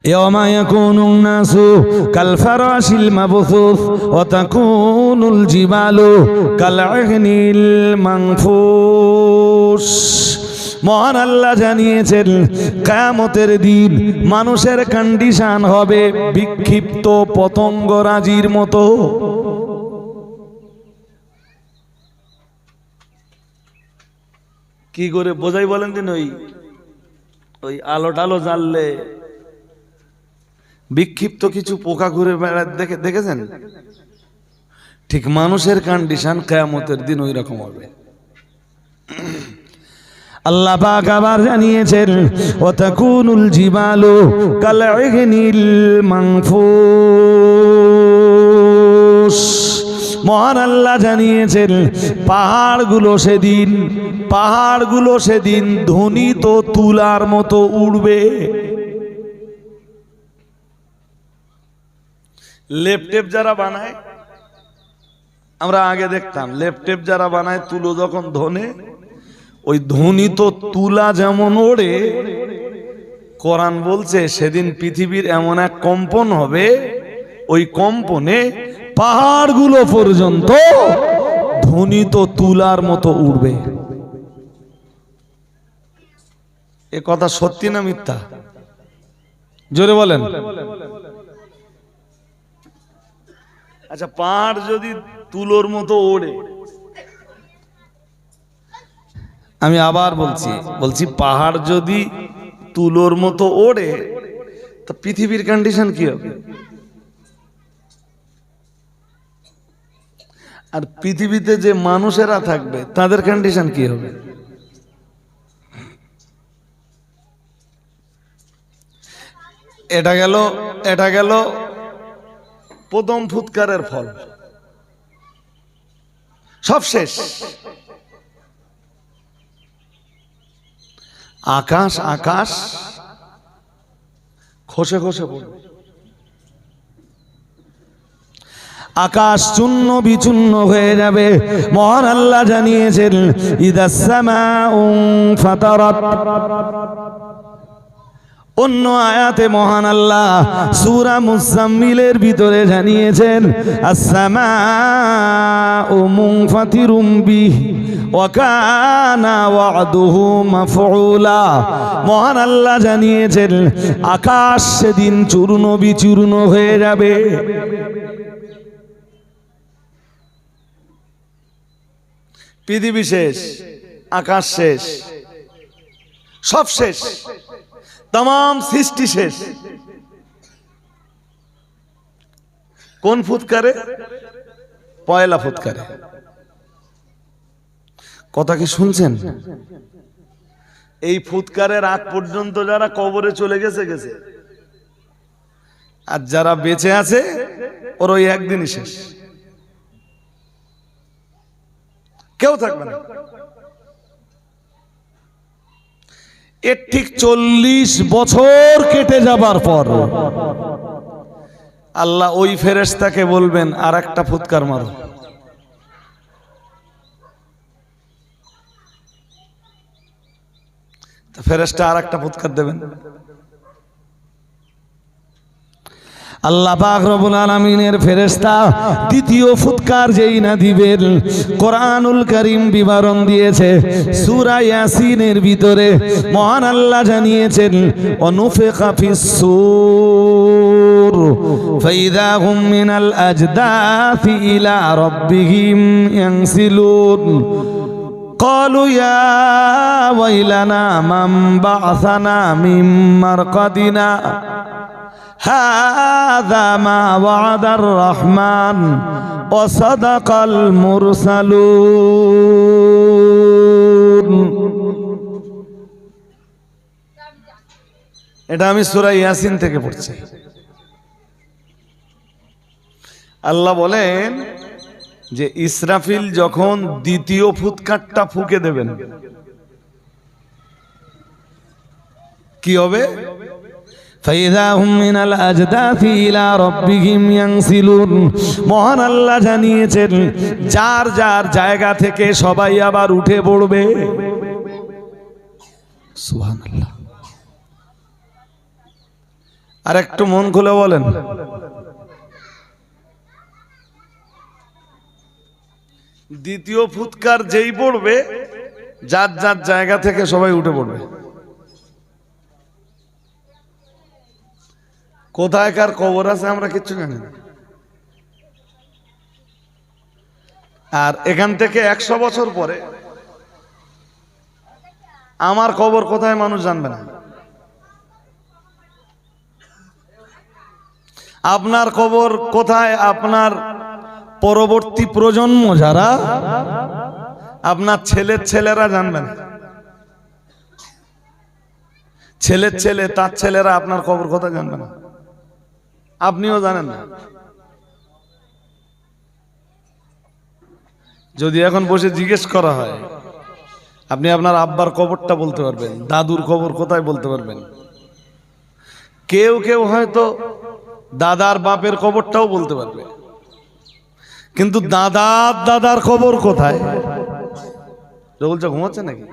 ইয়াওমা ইয়াকুনুন নাসু কাল ফারাশিল মাবসুস ওয়া তাকুনুল জিবালু কাল ইহনিল মানফুস। মহান আল্লাহ জানিয়েছেন কিয়ামতের দিন মানুষের কন্ডিশন হবে বিক্ষিপ্ত পতঙ্গরাজির মতো। কি করে বোঝাই বলেন দিন? ওই আলো টালো জ্বাললে বিক্ষিপ্ত কিছু পোকা ঘুরে বেড়াতে দেখেছেন? ঠিক মানুষের কন্ডিশন কিয়ামতের দিন ওই রকম হবে। আল্লাহ পাক আবার জানিয়েছেন ওয়া তাকুনুল জিবালু কাল ইহনিল মানফুস। মহান আল্লাহ জানিয়েছেন পাহাড়গুলো সেদিন ধ্বনিত তুলার মতো উড়বে। লেপটেপ যারা বানায়, আমরা আগে দেখতাম লেপটেপ যারা বানায়, তুলো যখন ধনে ওই ধ্বনিত তুলা যেমন ওড়ে, কোরআন বলছে সেদিন পৃথিবীর এমন এক কম্পন হবে, ওই কম্পনে পাহাড়গুলো পর্যন্ত ধ্বনিত তুলার মতো উড়বে। এ কথা সত্যি না মিথ্যা? জোরে বলেন। আচ্ছা, পাহাড় যদি তুলোর মতো ওড়ে, আমি আবার বলছি পাহাড় যদি তুলোর মতো ওড়ে, তো পৃথিবীর কন্ডিশন কি হবে? আর পৃথিবীতে যে মানুষেরা থাকবে তাদের কন্ডিশন কি হবে? এটা গেল প্রথম ফুৎকারের ফল, সব শেষ। আকাশ খসে পড়বে, আকাশ চূর্ণ বিচূর্ণ হয়ে যাবে। মহান আল্লাহ জানিয়েছেন ইদাস সামাউ ফাতারাত। অন্য আয়াতে মহান আল্লাহ সূরা মুজাম্মিলের ভিতরে জানিয়েছেন আস-সামাউ মুনফাতিরুম বিহি ওয়া কানা ওয়া'দুহু মাফউলা। মহান আল্লাহ জানিয়েছেন আকাশ সেদিন চূর্ণ বিচূর্ণ হয়ে যাবে। পৃথিবী শেষ, আকাশ শেষ, সব শেষ, तमाम সৃষ্টি শেষ। কোন ফুৎকারে? পয়লা ফুৎকারে। কথা কি শুনছেন? এই ফুৎকারের আগ পর্যন্ত যারা কবরে চলে গেছে, আর যারা বেঁচে আছে ওর ওই একদিনই শেষ, কেউ থাকবে না। এর ঠিক 40 বছর কেটে যাবার পর আল্লাহ ওই ফেরেশতাকে বলবেন আর একটা ফুৎকার মারো। ফেরেশতা আর একটা ফুৎকার দেবেন। আল্লাহ পাক রব্বুল আলামিনের ফেরেশতা দ্বিতীয় ফুৎকার যেই না দিবেন, কোরআনুল কারীম বিবরণ দিয়েছে সূরা ইয়াসিনের ভিতরে। মহান আল্লাহ জানিয়েছেন অনুফিকা ফিস সূর ফাইযা হুম মিনাল আজদাথি ইলা রাব্বিহিম ইয়ানসিলুন قالوا يا ويلنا من بعثنا من مرقدنا هذا ما وعد الرحمن وصدق المرسلون। এটা আমি সূরা ইয়াসিন থেকে পড়ছি। আল্লাহ বলেন যে ইসরাফিল যখন দ্বিতীয় ফুৎকারটা ফুঁকে দেবেন, কি হবে? ফাইযা হুম মিনাল আজদাথি ইলা রাব্বিহিম ইয়ানসিলুন। মহান আল্লাহ জানিয়েছেন যার যার জায়গা থেকে সবাই আবার উঠে পড়বে। সুবহানাল্লাহ। আর একটু মন খুলে বলেন, দ্বিতীয় ফুৎকার যেই পড়বে যার যার জায়গা থেকে সবাই উঠে পড়বে। কোথায় কার কবর আছে আমরা কিচ্ছু জানি না। আর এখান থেকে 100 বছর পরে আমার কবর কোথায় মানুষ জানবে না। আপনার কবর কোথায় আপনার পরবর্তী প্রজন্ম যারা, আপনার ছেলের ছেলেরা জানবে না। ছেলের ছেলে তার ছেলেরা আপনার কবর কোথায় জানবে না, আপনিও জানেন না। যদি এখন বসে জিজ্ঞেস করা হয়, আপনি আপনার আব্বার কবরটা বলতে পারবেন, দাদুর কবর কোথায় বলতে পারবেন। কেউ কেউ হয়তো দাদার বাপের কবরটাও বলতে পারবে, কিন্তু দাদার দাদার কবর কোথায় বলছে। ঘুমাচ্ছে নাকি?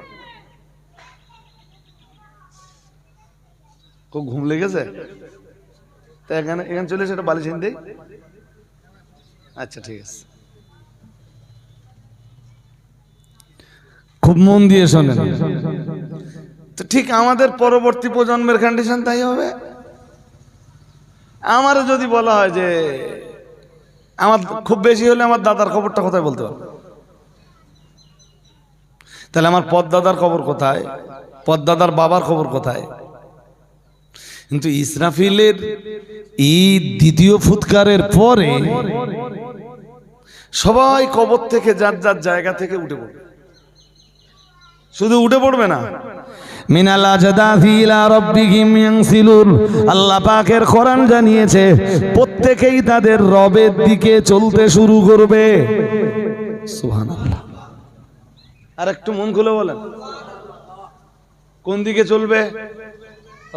খুব ঘুম লেগেছে? তা এখানে এখানে চলে এসে একটা বালিশ এনে দেই। আচ্ছা ঠিক আছে, খুব মন দিয়ে শোনেন। তো ঠিক আমাদের পরবর্তী প্রজন্মের কন্ডিশন তাই হবে। আমারও যদি বলা হয় যে আমার খুব বেশি হলে আমার দাদার খবরটা কোথায় বলতে পারবো, তাহলে আমার পদদাদার খবর কোথায়, পদদাদার বাবার খবর কোথায়? কিন্তু ইসরাফিলের এই দ্বিতীয় ফুৎকারের পরে সবাই কবর থেকে যার যার জায়গা থেকে উঠে পড়বে। শুধু উঠে পড়বে না, মিনাল আজদাথি ইলা রাব্বিহিম ইয়ানসিলুন। আল্লাহ পাকের কোরআন জানিয়েছে প্রত্যেকেই তাদের রবের দিকে চলতে শুরু করবে। সুবহানাল্লাহ। আর একটু মন খুলে বলেন, কোন দিকে চলবে?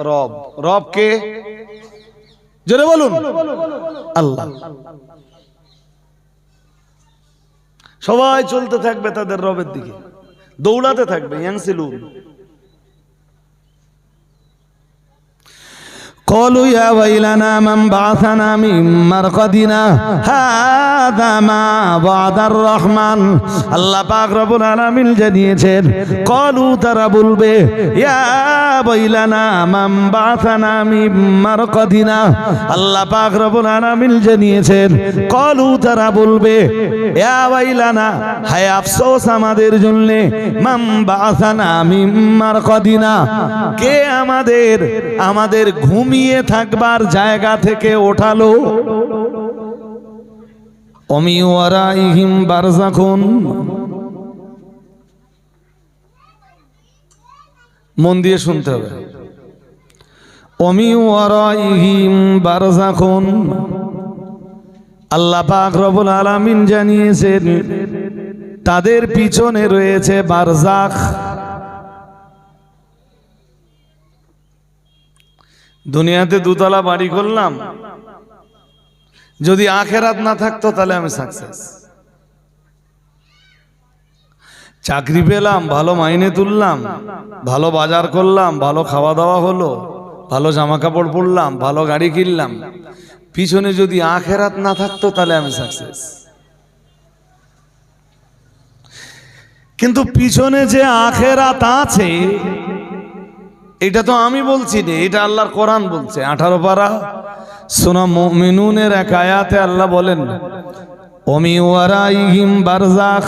রব। রব কে? জোরে বলুন, আল্লাহ। সবাই চলতে থাকবে তাদের রবের দিকে, দৌড়াতে থাকবে। ইয়ানসিলুন। قالوا يا ويلنا من بعثنا من مرقدنا هذا ما وعد الرحمن। আল্লাহ পাক রব্বুল আলামিন জানিয়েছেন, কলু তারা বলবে, ইয়া ওয়াইলানা মান বা'সানা মিন মারকাদিনা। আল্লাহ পাক রব্বুল আলামিন জানিয়েছেন, কলু তারা বলবে, ইয়া ওয়াইলানা, হায় আফসোস আমাদের জন্য, মান বা'সানা মিন মারকাদিনা, কে আমাদের ঘুমিয়ে থাকবার জায়গা থেকে ওঠালো। ওমি ওয়ারাইহিম বারযাখুন। মন দিয়ে শুনতে হবে। ওমি ওয়ারাইহিম বারযাখুন। আল্লাহ পাক রব্বুল আলামিন জানিয়েছেন তাদের পিছনে রয়েছে বারযাখ। দুনিয়াতে দুতলা বাড়ি করলাম, যদি আখেরাত না থাকতো তাহলে আমি সাকসেস। চাকরি পেলাম, ভালো মাইনে তুললাম, ভালো বাজার করলাম, ভালো খাওয়া দাওয়া হলো, ভালো জামা কাপড় পরলাম, ভালো গাড়ি কিনলাম, পিছনে যদি আখেরাত না থাকতো তাহলে আমি সাকসেস। কিন্তু পিছনে যে আখেরাত আছে এটা তো আমি বলছি না, এটা আল্লাহর কোরআন বলছে। 18 পারা সূরা মুমিনুনের এক আয়াতে আল্লাহ বলেন, ওমি ওয়ারাইহিম বারযাখ।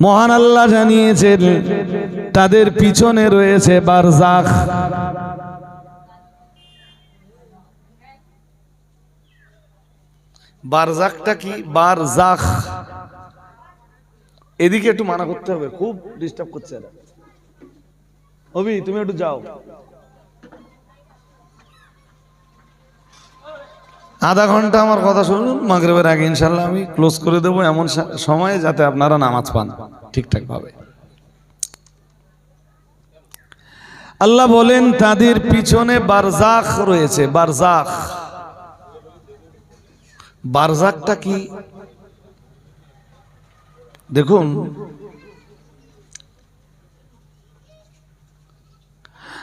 মহান আল্লাহ জানিয়েছেন তাদের পিছনে রয়েছে বারযাখ। বারযাখটা কি? বারযাখ এদিকে একটু মানা করতে হবে, খুব ডিস্টার্ব করছে এরা। অভি তুমি একটু যাও, আধা ঘন্টা আমার কথা শুনুন। মাগরিবের আগে ইনশাআল্লাহ আমি ক্লোজ করে দেবো, এমন সময়ে যাতে আপনারা নামাজ পান ঠিকঠাক ভাবে। আল্লাহ বলেন তাদের পিছনে বারযাখ রয়েছে। বারযাখ, বারযাখটা কি দেখুন।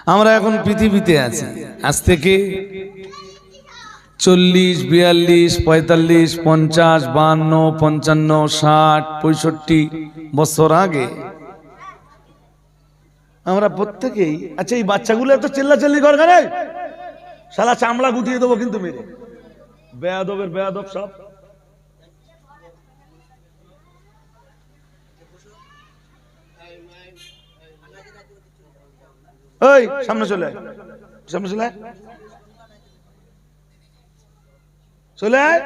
আমরা এখন পৃথিবীতে আছি আজ থেকে 40, 42, 45, 50, 52, 55, 60, 65 বছর আগে আমরা প্রত্যেকেই, আচ্ছা এই বাচ্চাগুলো এত চিল্লাচিল্লি করে কেন? শালা চামড়া গুটিয়ে দেবো কিন্তু মেরে, বেয়াদবের বেয়াদব সব। ওই সামনে চলে আয়, সামনে চলে আয়, চলে আয়।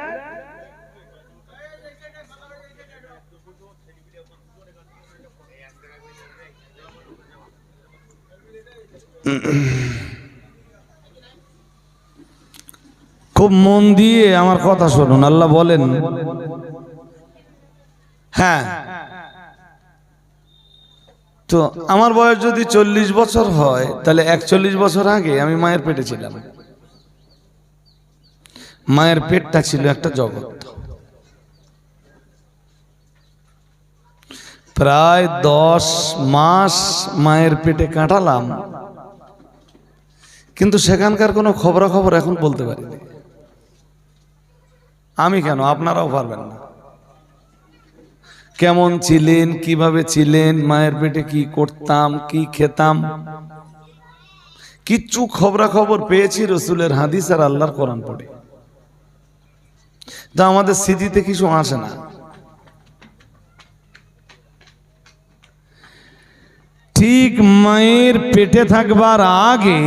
খুব মন দিয়ে আমার কথা শুনুন। আল্লাহ বলেন, হ্যাঁ তো আমার বয়স যদি 40 বছর হয় তাহলে 41 বছর আগে আমি মায়ের পেটে ছিলাম। মায়ের পেটটা ছিল একটা জগৎ। প্রায় 10 মাস মায়ের পেটে কাটালাম, কিন্তু সেখানকার কোনো খবরাখবর এখন বলতে পারিনি। আমি কেন, আপনারাও পারবেন না। কেমন ছিলেন, কিভাবে ছিলেন, মায়ের পেটে কি করতাম, কি খেতাম, কিচ্ছু খবরাখবর পেয়েছি রসুলের হাদিস আর আল্লাহর কোরআন পড়ে। তা আমাদের স্মৃতিতে কিছু আসে না। ঠিক মায়ের পেটে থাকবার আগে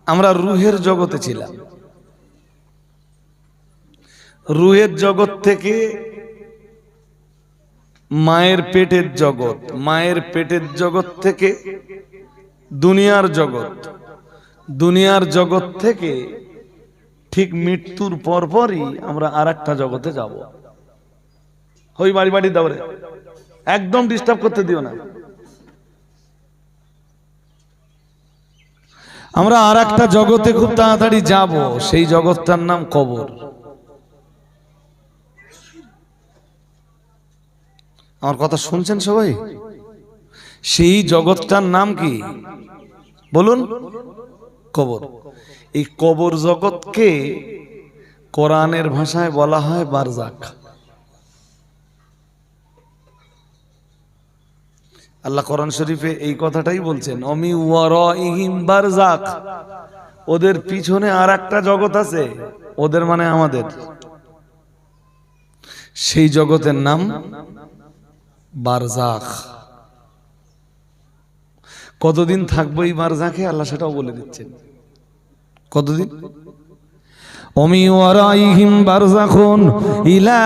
আমরা রুহের জগতে ছিলাম। রুহের জগৎ থেকে মায়ের পেটের জগৎ, মায়ের পেটের জগৎ থেকে দুনিয়ার জগৎ, দুনিয়ার জগৎ থেকে ঠিক মৃত্যুর পরপরই আমরা আর একটা জগতে যাব। ওই বাড়ি বাড়ি দাও রে, একদম ডিস্টার্ব করতে দিও না। আমরা আর একটা জগতে খুব তাড়াতাড়ি যাব, সেই জগৎটার নাম কবর। আমার কথা শুনছেন সবাই? সেই জগৎটার নাম কি বলুন? কবর। এই কবর জগৎকে কোরআনের ভাষায় বলা হয় বারজাখ। আল্লাহ কোরআন শরীফে এই কথাটাই বলছেন, অমি ওয়ারাইহিম বারজাখ, ওদের পিছনে আর একটা জগৎ আছে, ওদের মানে আমাদের। সেই জগতের নাম বারজাখ। কতদিন থাকবো এই বারজাখে আল্লাহ সেটাও বলে দিচ্ছেন। কতদিন? ওমি ওয়ারাইহিম বারজাখুন ইলা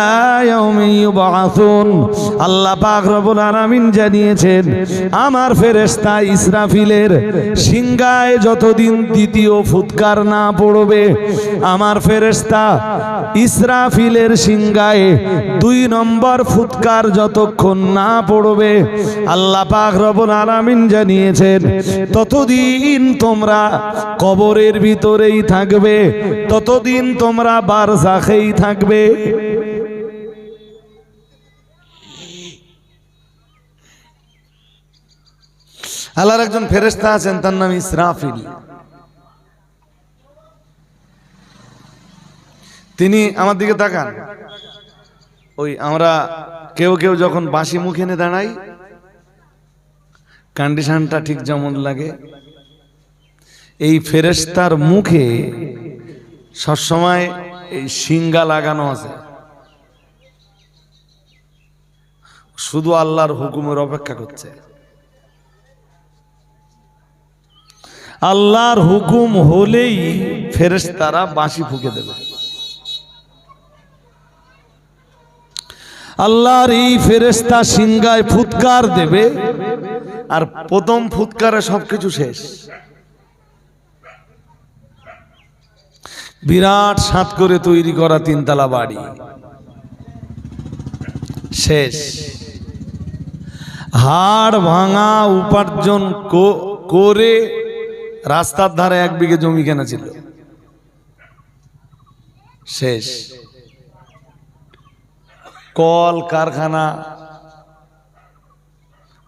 ইয়াউমি ইউবআসুন। আল্লাহ পাক রব্বুল আলামিন জানিয়েছেন, আমার ফেরেশতা ইসরাফিলের সিংহায় যতদিন দ্বিতীয় ফুৎকার না পড়বে, আমার ফেরেশতা ইসরাফিলের সিংহায় 2 নম্বর ফুৎকার যতক্ষণ না পড়বে, আল্লাহ পাক রব্বুল আলামিন জানিয়েছেন ততদিন তোমরা কবরের ভিতরেই থাকবে, ততদিন তোমরা বারজাখেই থাকবে। আল্লাহর একজন ফেরেশতা আছেন, তার নাম ইসরাফিল। তিনি আমার দিকে তাকান। ওই আমরা কেউ কেউ যখন বাঁশি মুখে এনে দাঁড়াই, কন্ডিশনটা ঠিক যেমন লাগে, এই ফেরেশতার মুখে সবসময় এই সিংহা লাগানো আছে। শুধু আল্লাহর হুকুমের অপেক্ষা করছে। আল্লাহর হুকুম হলেই ফেরেশতারা বাঁশি ফুঁকে দেবে। আল্লাহর এই ফেরেশতা সিংহায় ফুৎকার দেবে, আর প্রথম ফুৎকারে সবকিছু শেষ। বিরাট সাত করে তৈরি করা 3 তলা বাড়ি শেষ। হাড় ভাঙা উপার্জন করে রাস্তার ধারে 1 বিঘে জমি কেনা ছিল, শেষ। কল কারখানা,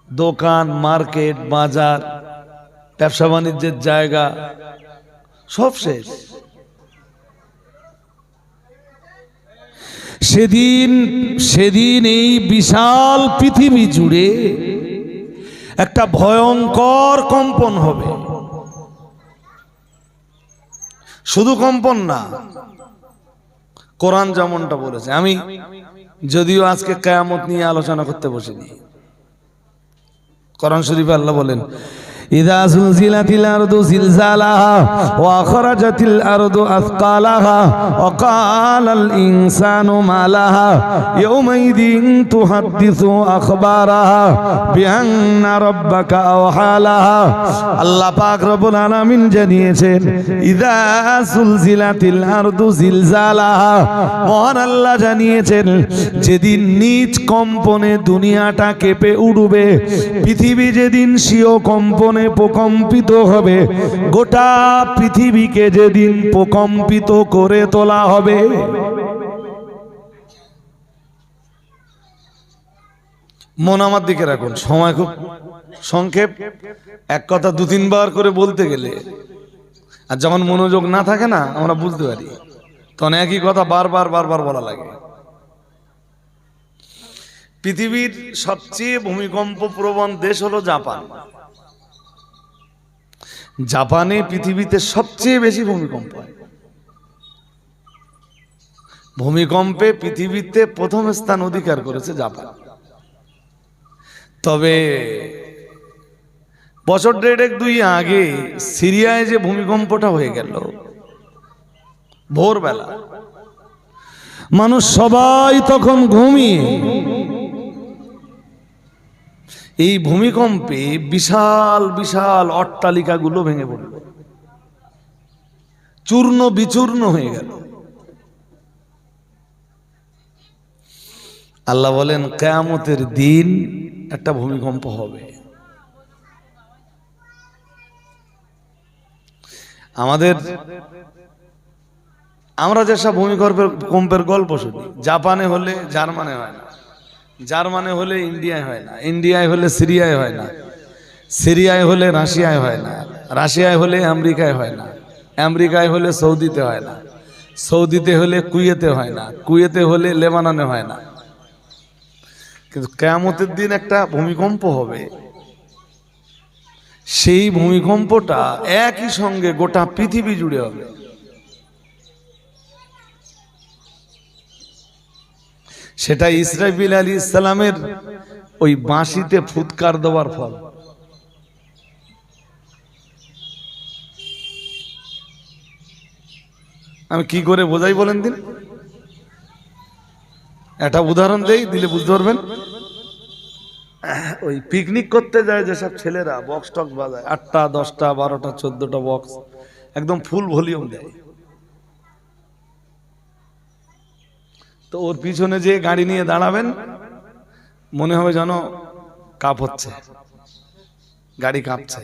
দোকান, মার্কেট, বাজার, ব্যবসা বাণিজ্যের জায়গা সব শেষ। সেদিন এই বিশাল পৃথিবী জুড়ে একটা ভয়ঙ্কর কম্পন হবে। শুধু কম্পন না, কোরআন যেমনটা বলেছে, আমি যদিও আজকে কিয়ামত নিয়ে আলোচনা করতে বসিনি, কোরআন শরীফে আল্লাহ বলেন, ইযা যুলজিলাতিল আরদু জিলজালাহা ওয়া আখরাজাতিল আরদু আথকালাহা ওয়া ক্বালাল ইনসানু মা লাহা ইয়াওমাইযিন তুহাদ্দিসু আখবারাহা বিআন্না রাব্বাকা আওহালাহা। আল্লাহ পাক রব্বুল আলামিন জানিয়েছেন, ইযা যুলজিলাতিল আরদু জিলজালাহা, মহান আল্লাহ জানিয়েছেন যেদিন নিজ কম্পনে দুনিয়াটা কেঁপে উঠবে, পৃথিবী যেদিন স্বীয় কম্পনে প্রকম্পিত হবে, গোটা পৃথিবীকে যেদিন প্রকম্পিত করে তোলা হবে। মন আমার দিকে রাখুন, সময় খুব সংক্ষেপ, এক কথা দু তিনবার করে বলতে গেলে, আর যখন মনোযোগ না থাকে না আমরা বুঝতে পারি, তখন একই কথা বারবার বলা লাগে। পৃথিবীর সবচেয়ে ভূমিকম্প প্রবণ দেশ হলো জাপান। জাপানে পৃথিবীতে সবচেয়ে বেশি ভূমিকম্প হয়। ভূমিকম্পে পৃথিবীতে প্রথম স্থান অধিকার করেছে জাপান। তবে বছর দেড়েক দুই আগে সিরিয়ায় যে ভূমিকম্পটা হয়ে গেল ভোরবেলা, মানুষ সবাই তখন ঘুমিয়ে, এই ভূমিকম্পে বিশাল বিশাল অট্টালিকাগুলো ভেঙে পড়ল, চূর্ণ বিচূর্ণ হয়ে গেল। আল্লাহ বলেন কিয়ামতের দিন একটা ভূমিকম্প হবে। আমরা যেসব ভূমিকম্পের গল্প শুনি, জাপানে হলে জার্মানে হয় না, জার্মানে হলে ইন্ডিয়ায় হয় না, ইন্ডিয়ায় হলে সিরিয়ায় হয় না, সিরিয়ায় হলে রাশিয়ায় হয় না, রাশিয়ায় হলে আমেরিকায় হয় না, আমেরিকায় হলে সৌদিতে হয় না, সৌদিতে হলে কুয়েতে হয় না, কুয়েতে হলে লেবাননে হয় না। কিন্তু কিয়ামতের দিন একটা ভূমিকম্প হবে, সেই ভূমিকম্পটা একই সঙ্গে গোটা পৃথিবী জুড়ে হবে। সেটা ইসরাফিল আলাইহিস সালামের ওই বাঁশিতে ফুৎকার দেওয়ার ফল। আমি কি করে বোঝাই বলেন দিন, একটা উদাহরণ দেই, দিলে বুঝতে পারবেন। ওই পিকনিক করতে যায় যেসব ছেলেরা বক্স টক্স বাজায়, 8টা 10টা 12টা 14টা বক্স একদম ফুল ভলিউম দেয়, তো ওর পিছনে যে গাড়ি নিয়ে দাঁড়াবেন মনে হবে যেন কাঁপ হচ্ছে, গাড়ি কাঁপছে।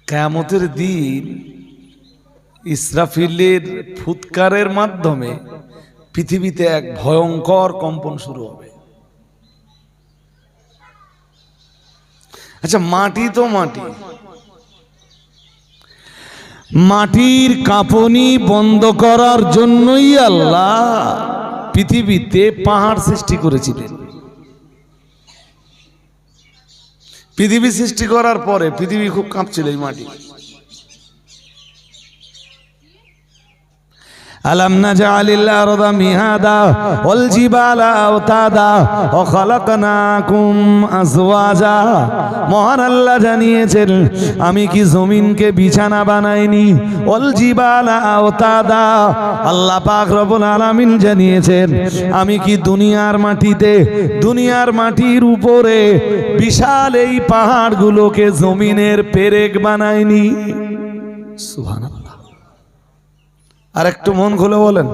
কিয়ামতের দিন ইসরাফিলের ফুৎকারের মাধ্যমে পৃথিবীতে এক ভয়ঙ্কর কম্পন শুরু হবে। আচ্ছা, মাটি তো মাটি, মাটির কাঁপুনি বন্ধ করার জন্যই আল্লাহ পৃথিবীতে পাহাড় সৃষ্টি করেছিলেন। পৃথিবী সৃষ্টি করার পরে পৃথিবী খুব কাঁপছিল এই মাটি। আলাম নাজআলিল আরদা মিহাদা ওয়াল জিবালা আওতাদা ওয়া খালাকনাকুম আজওয়াজা। মহান আল্লাহ জানিয়েছেন, আমি কি জমিনকে বিছানা বানাইনি? ওয়াল জিবালা আওতাদা, আল্লাহ পাক রব্বুল আলামিন জানিয়েছেন, আমি কি দুনিয়ার মাটির উপরে বিশাল এই পাহাড়গুলোকে জমিনের পেরেক বানাইনি? সুবহানাল্লাহ। আর একটু মন খুলে বলেন,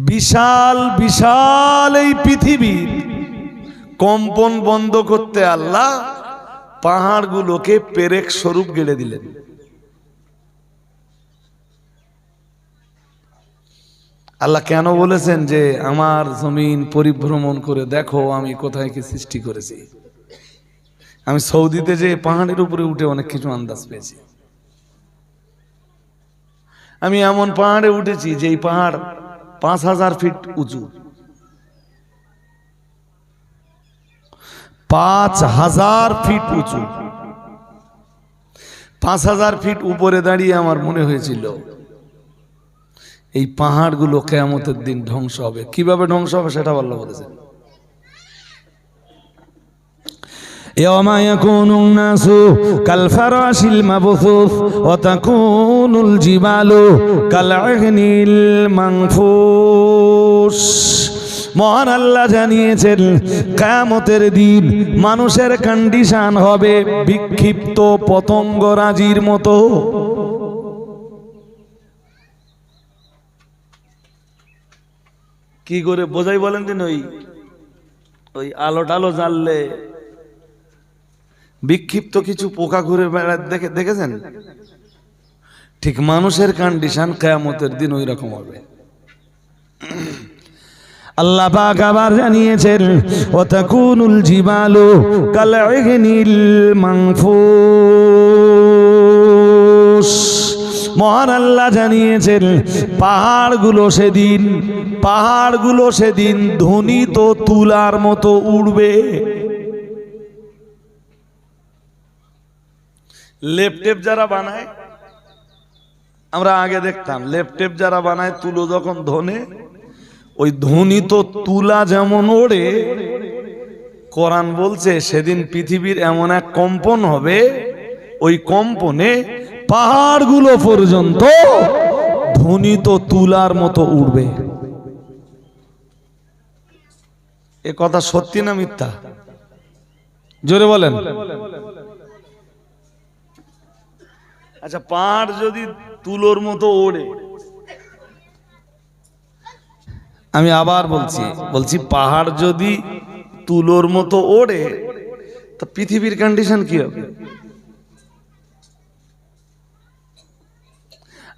বিশাল বিশাল এই পৃথিবীর কম্পন বন্ধ করতে আল্লাহ পাহাড়গুলোকে পেরেক স্বরূপ গেড়ে দিলেন। আল্লাহ কেন বলেছেন যে আমার জমিন পরিভ্রমণ করে দেখো আমি কোথায় কি সৃষ্টি করেছি? আমি সৌদিতে যে পাহাড়ের উপরে উঠে অনেক কিছু আন্দাজ পেয়েছি। আমি এমন পাহাড়ে উঠেছি যে এই পাহাড় 5000 ফিট উঁচু। 5000 ফিট উঁচু। 5000 ফিট উপরে দাঁড়িয়ে আমার মনে হয়েছিল এই পাহাড়গুলো কিয়ামতের দিন ধ্বংস হবে। কিভাবে ধ্বংস হবে সেটা আল্লাহ বলেছেন। ইয়াওমা ইয়াকুনুন নাসু কাল ফারাশিল মাবসুস ওয়া তাকুনুল জিবালু কাল ইহনিল মানফুস। মহান আল্লাহ জানিয়েছেন কিয়ামতের দিন মানুষের কন্ডিশন হবে বিক্ষিপ্ত পতঙ্গরাজির মতো। কি করে বোঝাই বলেন দিন? ওই আলো টালো জ্বাললে বিক্ষিপ্ত কিছু পোকা ঘুরে বেড়ায় দেখেছেন? ঠিক মানুষের কন্ডিশন কিয়ামতের দিন ওই রকম হবে। আল্লাহ পাক আবার জানিয়েছেন ওয়া তাকুনুল জিবালু কাল ইহনিল মানফুস। মহান আল্লাহ জানিয়েছেন পাহাড়গুলো সেদিন ধ্বনিত তুলার মতো উড়বে। লেপটেপ যারা বানায়, আমরা আগে দেখতাম লেপটেপ যারা বানায়, তুলো যখন ধনে ওই ধ্বনিত তুলা যেমন ওড়ে, কোরআন বলছে সেদিন পৃথিবীর এমন এক কম্পন হবে, ওই কম্পনে পাহাড়গুলো পর্যন্ত ধ্বনিত তুলার মতো উড়বে। এ কথা সত্যি না মিথ্যা? জোরে বলেন। আচ্ছা, পাহাড় যদি তুলোর মতো ওড়ে, আমি আবার বলছি পাহাড় যদি তুলোর মতো ওড়ে তো পৃথিবীর কন্ডিশন কি হবে?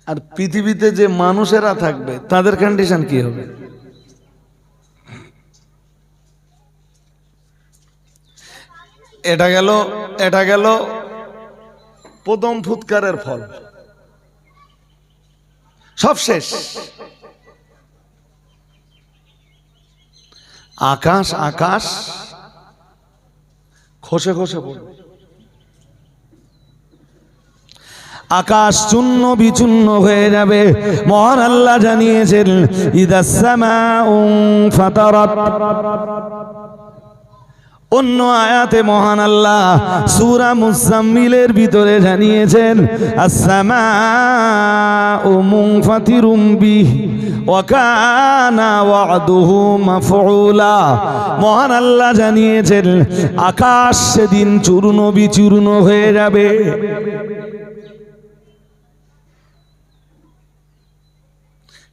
আর পৃথিবীতে যে মানুষেরা থাকবে তাদের কন্ডিশন কি হবে? এটা গেল প্রথম ফুৎকারের ফল। সব শেষ। আকাশ খসে পড়বে। আকাশ চূর্ণ বিচূর্ণ হয়ে যাবে। মহান আল্লাহ জানিয়েছেন ইদাস সামাউ ফাতারাত। অন্য আয়াতে মহান আল্লাহ সূরা মুজাম্মিলের ভিতরে জানিয়েছেন আস-সামাউ মুনফাতিরুম বিহি ওয়া কানা ওয়া'দুহু মাফউলা। মহান আল্লাহ জানিয়েছেন আকাশ সেদিন চূর্ণ বিচূর্ণ হয়ে যাবে।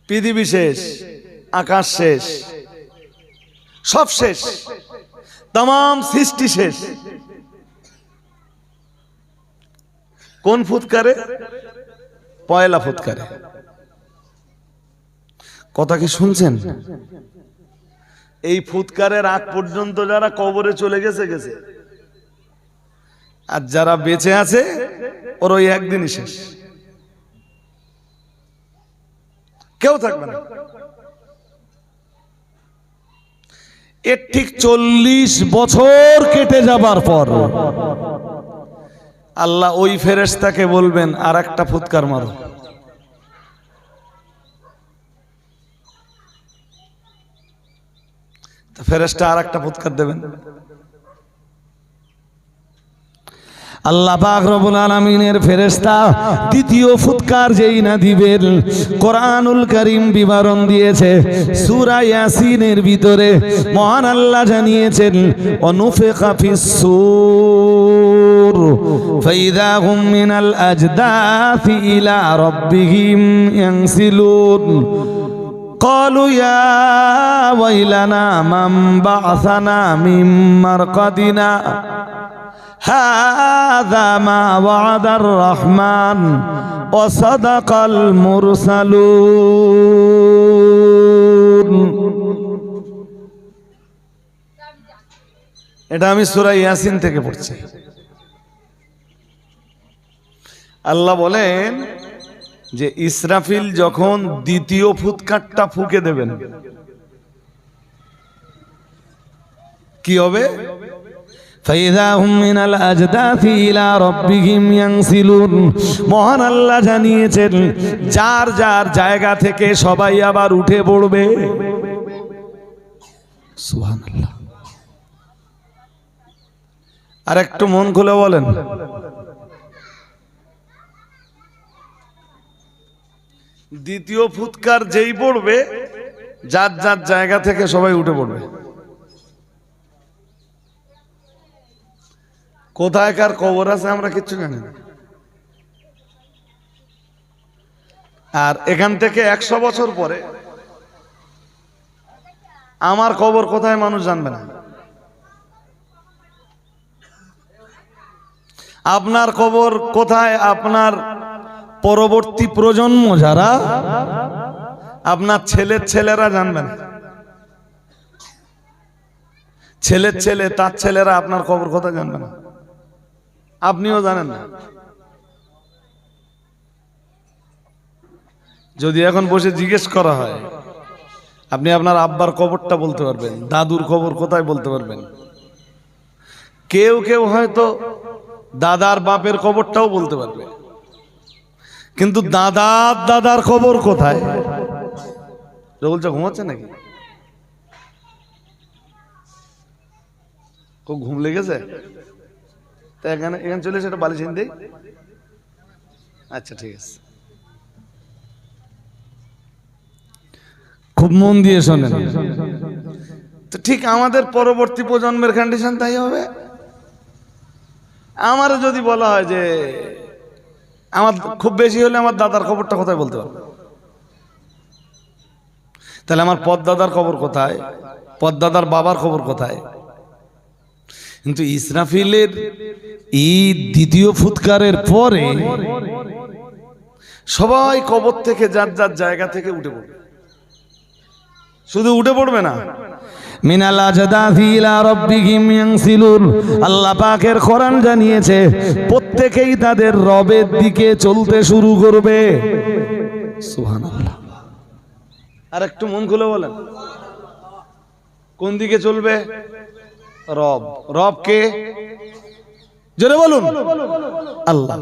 পৃথিবী শেষ, আকাশ শেষ, সব শেষ, तमाम সৃষ্টি শেষ। কোন ফুৎকারে? পয়লা ফুৎকারে। কথা কি শুনছেন? এই ফুৎকারের আগ পর্যন্ত যারা কবরে চলে গেছে, আর যারা বেঁচে আছে ওর ওই একদিনই শেষ, কেউ থাকবে না। এর ঠিক 40 বছর কেটে যাবার পর আল্লাহ ওই ফেরেশতাকে বলবেন আর একটা ফুৎকার মারো। তো ফেরেশতা আর একটা ফুৎকার দেবেন। আল্লাহ পাক রব্বুল আলামিনের ফেরেশতা দ্বিতীয় ফুৎকার যেই না দিবেন, কোরআনুল কারীম বিবরণ দিয়েছে সূরা ইয়াসিনের ভিতরে। মহান আল্লাহ জানিয়েছেন অনুফিকা ফিস সূর ফাইযা হুম মিনাল আজদাথি ইলা রাব্বিহিম ইয়ানসিলুন قالوا يا ويلنا من بعثنا من مرقدنا هذا ما وعد الرحمن وصدق المرسلون। এটা আমি সূরা ইয়াসিন থেকে পড়ছি। আল্লাহ বলেন যে ইসরাফিল যখন দ্বিতীয় ফুৎকারটা ফুঁকে দেবেন, কি হবে? فإذا هم من الأجداث إلى ربهم ينسلون। মহান আল্লাহ জানিয়েছেন যার যার জায়গা থেকে সবাই আবার উঠে পড়বে। সুবহানাল্লাহ। আর একটু মন খুলে বলেন, দ্বিতীয় ফুৎকার যেই পড়বে যার যার জায়গা থেকে সবাই উঠে পড়বে। কোথায় কার কবর আছে আমরা কিচ্ছু জানি না। আর এখান থেকে 100 বছর পরে আমার কবর কোথায় মানুষ জানবে না। আপনার কবর কোথায় আপনার পরবর্তী প্রজন্ম যারা, আপনার ছেলের ছেলেরা জানবে না। ছেলের ছেলে তার ছেলেরা আপনার কবর কোথায় জানবে না, আপনিও জানেন না। যদি এখন বসে জিজ্ঞেস করা হয়, আপনি আপনার আব্বার কবরটা বলতে পারবেন, দাদুর কবর কোথায় বলতে পারবেন। কেউ কেউ হয়তো দাদার বাপের কবরটাও বলতে পারবে, কিন্তু দাদার দাদার কবর কোথায়? বলছে ঘুমাচ্ছে নাকি? খুব ঘুম লেগেছে? তা এখানে চলে এসে একটা বালিশ এনে দেই। আচ্ছা ঠিক আছে, খুব মন দিয়ে শোনেন। তো ঠিক আমাদের পরবর্তী প্রজন্মের কন্ডিশন তাই হবে। আমার যদি বলা হয় যে আমার খুব বেশি হলে আমার দাদার খবরটা কোথায় বলতে পারবো, তাহলে আমার পদদাদার খবর কোথায়, পদদাদার বাবার খবর কোথায়? কিন্তু ইসরাফিলের এই দ্বিতীয় ফুৎকারের পরে সবাই কবর থেকে যার যার জায়গা থেকে উঠে পড়বে। শুধু উঠে পড়বে না, মিনাল আজদাথি ইলা রাব্বিহিম ইয়ানসিলুন। আল্লাহ পাকের কোরআন জানিয়েছে প্রত্যেকেই তাদের রবের দিকে চলতে শুরু করবে। সুবহানাল্লাহ। আর একটু মন খুলে বলেন, কোন দিকে চলবে? রব। রব কে? জোরে বলুন, আল্লাহ।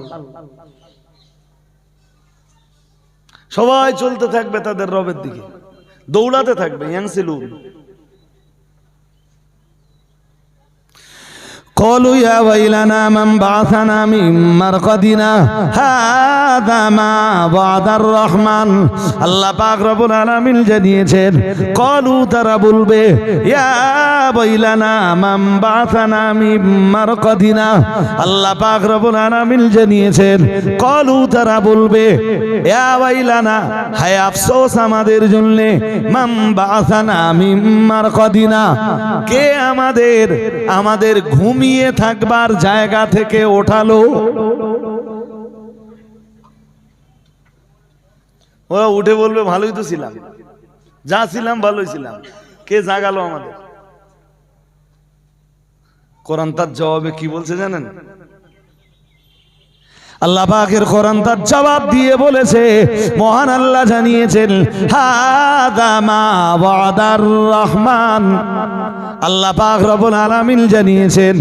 সবাই চলতে থাকবে তাদের রবের দিকে, দৌড়াতে থাকবে। ইয়ানসিলুন। قالوا يا ويلنا من بعثنا من مرقدنا هذا ما وعد الرحمن। আল্লাহ পাক রব্বুল আলামিন জানিয়েছেন قالوا তারা বলবে ইয়া ওয়াইলানা মান বা'সানা মিন মারকাদিনা। আল্লাহ পাক রব্বুল আলামিন জানিয়েছেন قالوا তারা বলবে ইয়া ওয়াইলানা, হায় আফসোস আমাদের জন্য, মান বা'সানা মিন মারকাদিনা, কে আমাদের ঘুমিয়ে থাকবার জায়গা থেকে ওঠালো। ওরা উঠে বলবে ভালোই তো ছিলাম, যা ছিলাম ভালোই ছিলাম, কে জাগালো আমাদের? কোরআন তার জবাবে কি বলছে জানেন? আল্লাহ পাকের কোরআন তার জবাব দিয়ে বলেছে, মহান আল্লাহ জানিয়েছেন হাদা মা ওয়াদার রহমান। আল্লাহ পাক রব্বুল আলামিন জানিয়েছেন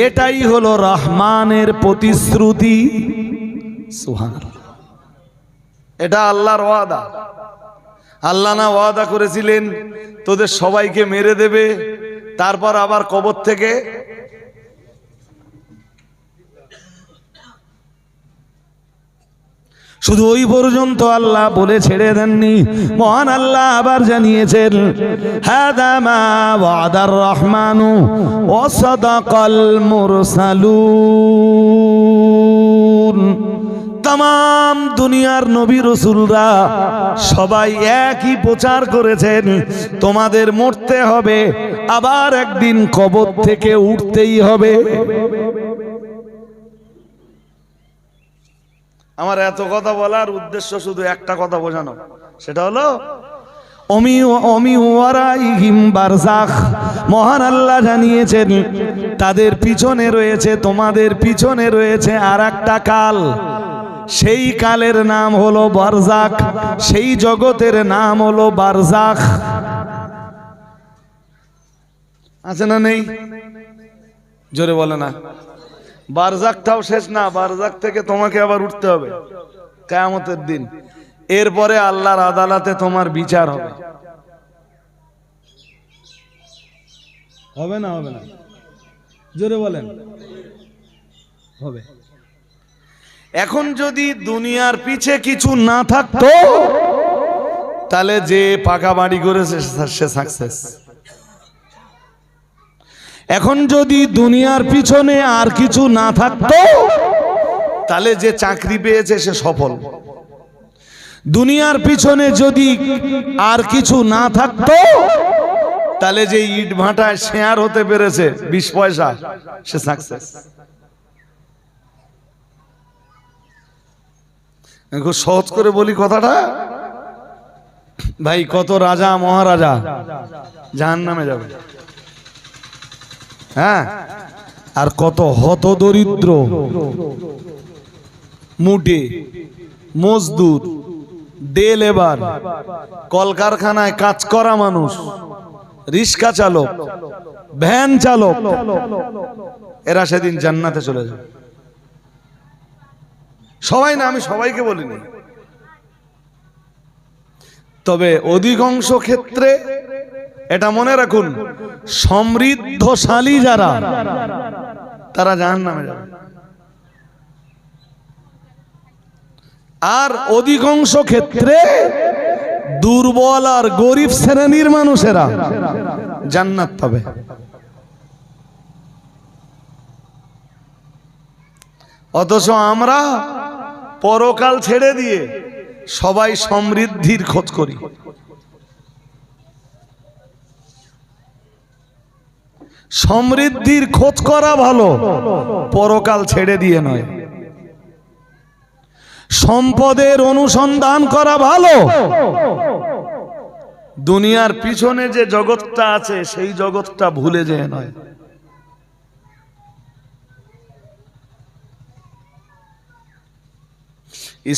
এটাই হলো রহমানের প্রতিশ্রুতি। সুবহানাল্লাহ। এটা আল্লাহর ওয়াদা। আল্লাহ না ওয়াদা করেছিলেন তোদের সবাইকে মেরে দেবে, তারপর আবার কবর থেকে শুধু ওই পর্যন্ত আল্লাহ বলে ছেড়ে দেননি, মহান আল্লাহ আবার জানিয়েছেন হাদা মা ওয়াদার রহমানু ওয়া সাদাকাল মুরসালুন। তাম দুনিয়ার নবী রাসূলরা সবাই একই প্রচার করেছেন, তোমাদের মরতে হবে, আবার একদিন কবর থেকে উঠতেই হবে। আমার এত কথা বলার উদ্দেশ্য শুধু একটা কথা বোঝানো, সেটা হলো মহান আল্লাহ জানিয়েছেন তাদের পিছনে রয়েছে, তোমাদের পিছনে রয়েছে আর একটা কাল, সেই কালের নাম হলো বারজাখ, সেই জগতের নাম হলো বারজাখ। আছে না নেই? জোরে বলে না। বারজাখটাও শেষ না, বারজাখ থেকে তোমাকে আবার উঠতে হবে কিয়ামতের দিন। এরপরে আল্লাহর আদালতে তোমার বিচার হবে। হবে না? হবে না? জোরে বলেন। হবে। এখন যদি দুনিয়ার পিছে কিছু না থাকতো তাহলে যে পাকা বাড়ি করেছে সে সাকসেস। এখন যদি দুনিয়ার পিছনে আর কিছু না থাকতো তাহলে যে চাকরি পেয়েছে সে সফল। দুনিয়ার পিছনে যদি আর কিছু না থাকতো তাহলে যে ইট ভাটায় শেয়ার হতে পেরেছে 20 পয়সা সে সাকসেস। খুব সহজ করে বলি কথাটা ভাই, কত রাজা মহারাজা জাহান্নামে যাবে, হ্যাঁ, আর কত হতদরিদ্র মুটে মজদুর, ডে লেবার, কলকারখানায় কাজ করা মানুষ, রিক্সা চালক, ভ্যান চালক, এরা সেদিন জান্নাতে চলে যাবে। সবাই না, আমি সবাইকে বলিনি, তবে অধিকাংশ ক্ষেত্রে এটা মনে রাখুন, সমৃদ্ধশালী যারা তারা জাহান্নামে যাবে। আর অধিকাংশ ক্ষেত্রে দুর্বল আর গরিব শ্রেণীর মানুষেরা জান্নাত পাবে। অথচ আমরা পরকাল ছেড়ে দিয়ে সবাই সমৃদ্ধির খোঁজ করি। সমৃদ্ধির খোঁজ করা ভালো, পরকাল ছেড়ে দিয়ে নয়। সম্পদের অনুসন্ধান করা ভালো, দুনিয়ার পিছনে যে জগৎটা আছে সেই জগৎটা ভুলে যেয়ে নয়।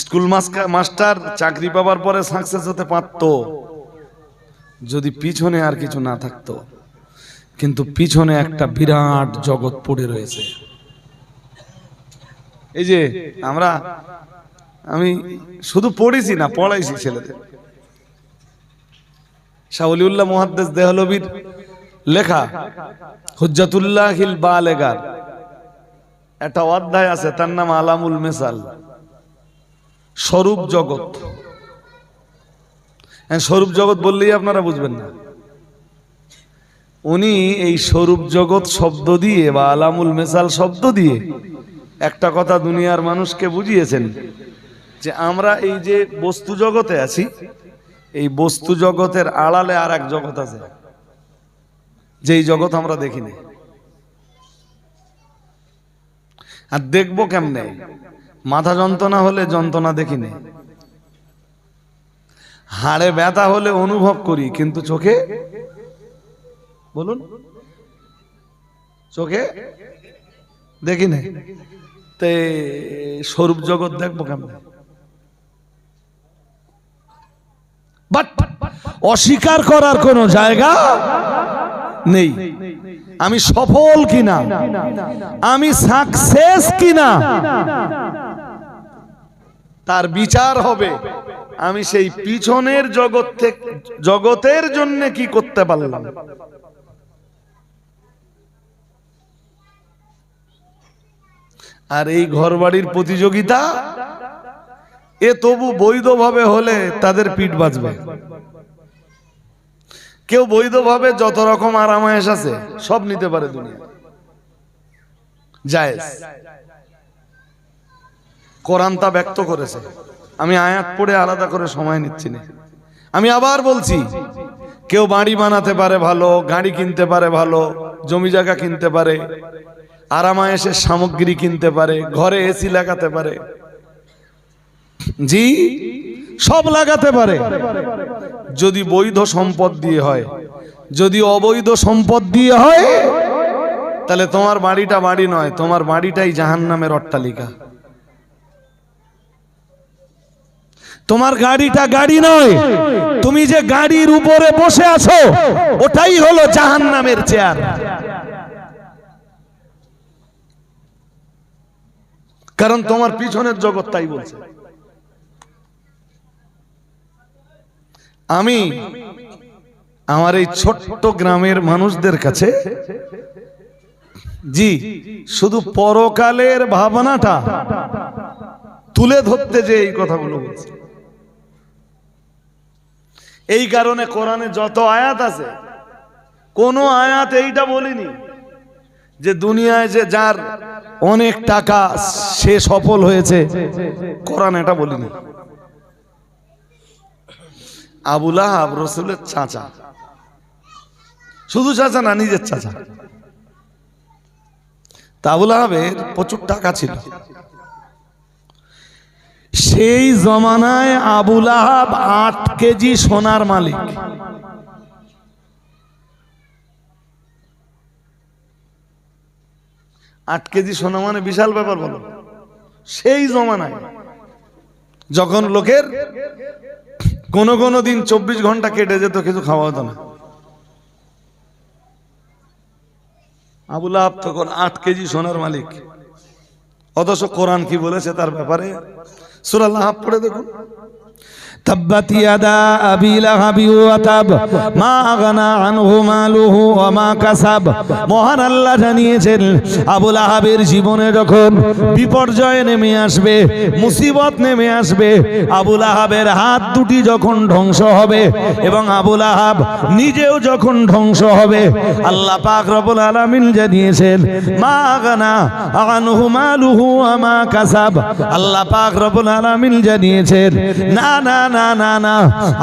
স্কুল মাস্টার চাকরি পাবার পরে সাকসেস হতে পারত যদি পিছনে আর কিছু না থাকতো, কিন্তু পিছনে একটা বিরাট জগৎ পড়ে রয়েছে। এই যে আমি শুধু পড়েছি না, পড়াইছি ছেলেদের। শাহ ওলিউল্লাহ মুহাদ্দিস দেহলভির লেখা হুজ্জাতুল্লাহিল বালেগার একটা অধ্যায় আছে, তার নাম আলামুল মিসাল, স্বরূপ জগৎ। স্বরূপ জগৎ বললেই আপনারা বুঝবেন না। উনি এই স্বরূপ জগৎ শব্দ দিয়ে বা আলামুল মিসাল শব্দ দিয়ে একটা কথা দুনিয়ার মানুষকে বুঝিয়েছেন যে আমরা এই যে বস্তু জগতে আছি, এই বস্তু জগতের আড়ালে আর এক জগৎ আছে, যেই জগৎ আমরা দেখিনি। আর দেখবো কেমনে? মাথা যন্ত্রণা হলে যন্ত্রণা দেখিনি, হাড়ে ব্যথা হলে অনুভব করি, কিন্তু চোখে, বলুন, চোখে দেখি না। তে স্বরূপ জগৎ দেখবো কেমন? বাট অস্বীকার করার কোনো জায়গা নেই। আমি সফল কিনা, আমি সাকসেস কিনা, তার বিচার হবে আমি সেই পিছনের জগৎ থেকে জগতের জন্য কি করতে পারলাম। আর এই ঘরবাড়ির প্রতিযোগিতা এ তবু বৈধভাবে হলে তাদের পিঠ বাঁচবে। কেউ বৈধভাবে যত রকম আরামায়েশ আছে সব নিতে পারে, দুনিয়া জায়েজ। কোরআন তা ব্যক্ত করেছে, আমি আয়াত পড়ে আলাদা করে সময় নিচ্ছি না। আমি আবার বলছি, কেউ বাড়ি বানাতে পারে ভালো, গাড়ি কিনতে পারে ভালো, জমি জায়গা কিনতে পারে, আরামায়েশের সামগ্রী কিনতে পারে, ঘরে এসি লাগাতে পারে, জি, সব লাগাতে পারে। যদি বৈধ সম্পদ দিয়ে হয়, যদি অবৈধ সম্পদ দিয়ে হয়, তাহলে তোমার বাড়িটা বাড়ি নয়, তোমার বাড়িটাই জাহান্নামের অট্টালিকা। তোমার গাড়িটা গাড়ি নয়, তুমি যে গাড়ির উপরে বসে আছো ওটাই হলো জাহান্নামের চেয়ার। কারণ তোমার পিছনের জগৎ তাই বলছে। আমি আমার এই ছোট্ট গ্রামের মানুষদের কাছে জি শুধু পরকালের ভাবনাটা তুলে ধরতে যে এই কথাগুলো বলছে, এই কারণে কোরআনে যত আয়াত আছে কোন আয়াত এইটা বলিনি যে দুনিয়ায় যে যার অনেক টাকা সে সফল হয়েছে, কোরআন এটা বলিনি। আবু লাহাব রাসূলের চাচা, শুধু চাচা না, নিজের চাচা। তা আবু লাহাবের প্রচুর টাকা ছিল। সেই জমানায় আবু লাহাব 8 কেজি সোনার মালিক। আট কেজি সোনা মানে বিশাল ব্যাপার বলো। সেই জমানায় যখন লোকের কোন কোন দিন 24 ঘন্টা কেটে যেত, কিছু খাওয়া হতো না, আবু লাহাব তখন 8 কেজি সোনার মালিক। অথচ কোরআন কি বলেছে তার ব্যাপারে? সূরা লাহাব পড়ে দেখুন। تبت يدا أبي لهب وتب ما أغنى عنه ماله وما كسب। মহান আল্লাহ জানিয়েছেন আবু লাহাবের জীবনে যখন বিপর্যয় নেমে আসবে, মুসিবত নেমে আসবে, আবু লাহাবের হাত দুটি যখন ধ্বংস হবে এবং আবু লাহাব নিজেও যখন ধ্বংস হবে, আল্লাহ পাক রব্বুল আলামিন জানিয়েছেন মা আগানা আনহু মালুহু ওয়া মা কাসাব। আল্লাহ পাক রব্বুল আলামিন জানিয়েছেন না না না না না,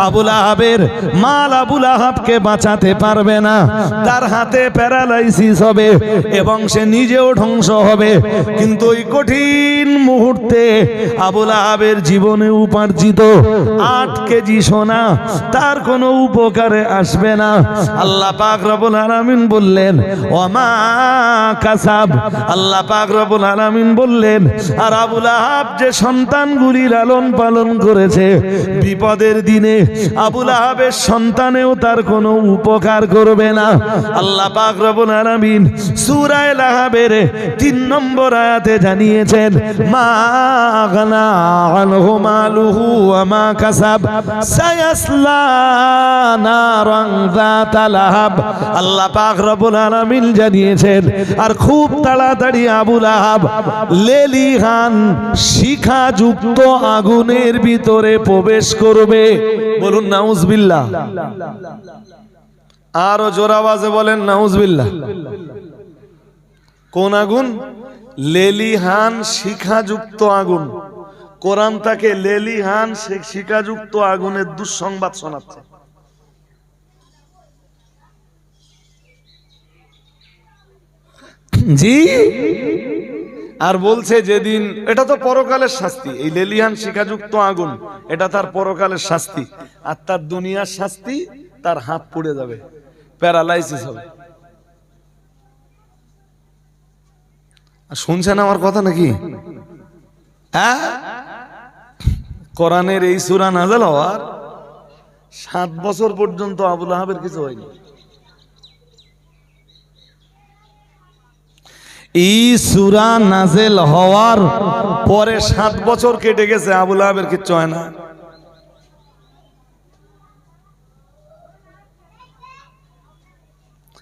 আবু লাহাবের মাল আবু লাহাবকে বাঁচাতে পারবে না, তার হাতে প্যারালাইসিস হবে এবং সে নিজেও ধ্বংস হবে। কিন্তু ওই কঠিন মুহূর্তে আবু লাহাবের জীবনে উপার্জিত 8 কেজি সোনা তার কোনো উপকারে আসবে না। আল্লাহ পাক রব্বুল আলামিন বললেন ওমা কাসাব। আল্লাহ পাক রব্বুল আলামিন বললেন আর আবু লাহাব যে সন্তানগুলি লালন পালন করেছে, বিপদের দিনে আবু লাহাবের সন্তানেও তার কোনো উপকার করবে না। আল্লাহ পাক রব্বুল আলামিন সূরা লাহাবের 3 নম্বর আয়াতে জানিয়েছেন মা আগনা আনহু মালুহু ওয়া মা কাসাব সায়াসলা নারান যাতা লাহাব। আল্লাহ পাক রব্বুল আলামিন জানিয়েছেন আর খুব তাড়াতাড়ি আবু লাহাব লেলিহান শিখাযুক্ত আগুনের ভিতরে প্রবেশ করবে। বলুন নাউজুবিল্লাহ। আরো জোর আওয়াজে বলেন নাউজুবিল্লাহ। কোন আগুন? লেলিহান শিখাযুক্ত আগুন। কোরআন তাকে লেলিহান শিখাযুক্ত আগুনের দুঃসংবাদ শোনাচ্ছে। জি, আর বলছে যেদিন, এটা তো পরকালের শাস্তি, এই লেলিহান শিখাযুক্ত আগুন এটা তার পরকালের শাস্তি, আর তার দুনিয়ার শাস্তি তার হাত পুড়ে যাবে, প্যারালাইসিস হবে। শুনছেন আমার কথা নাকি? হ্যাঁ, কোরআনের এই সূরা নাযিল হওয়ার 7 বছর পর্যন্ত আবু লাহাবের কিছু হয়নি। এই সূরা নাযিল হওয়ার পরে 7 বছর কেটে গেছে, আবু লাহাবের কিচ্ছু হয় না।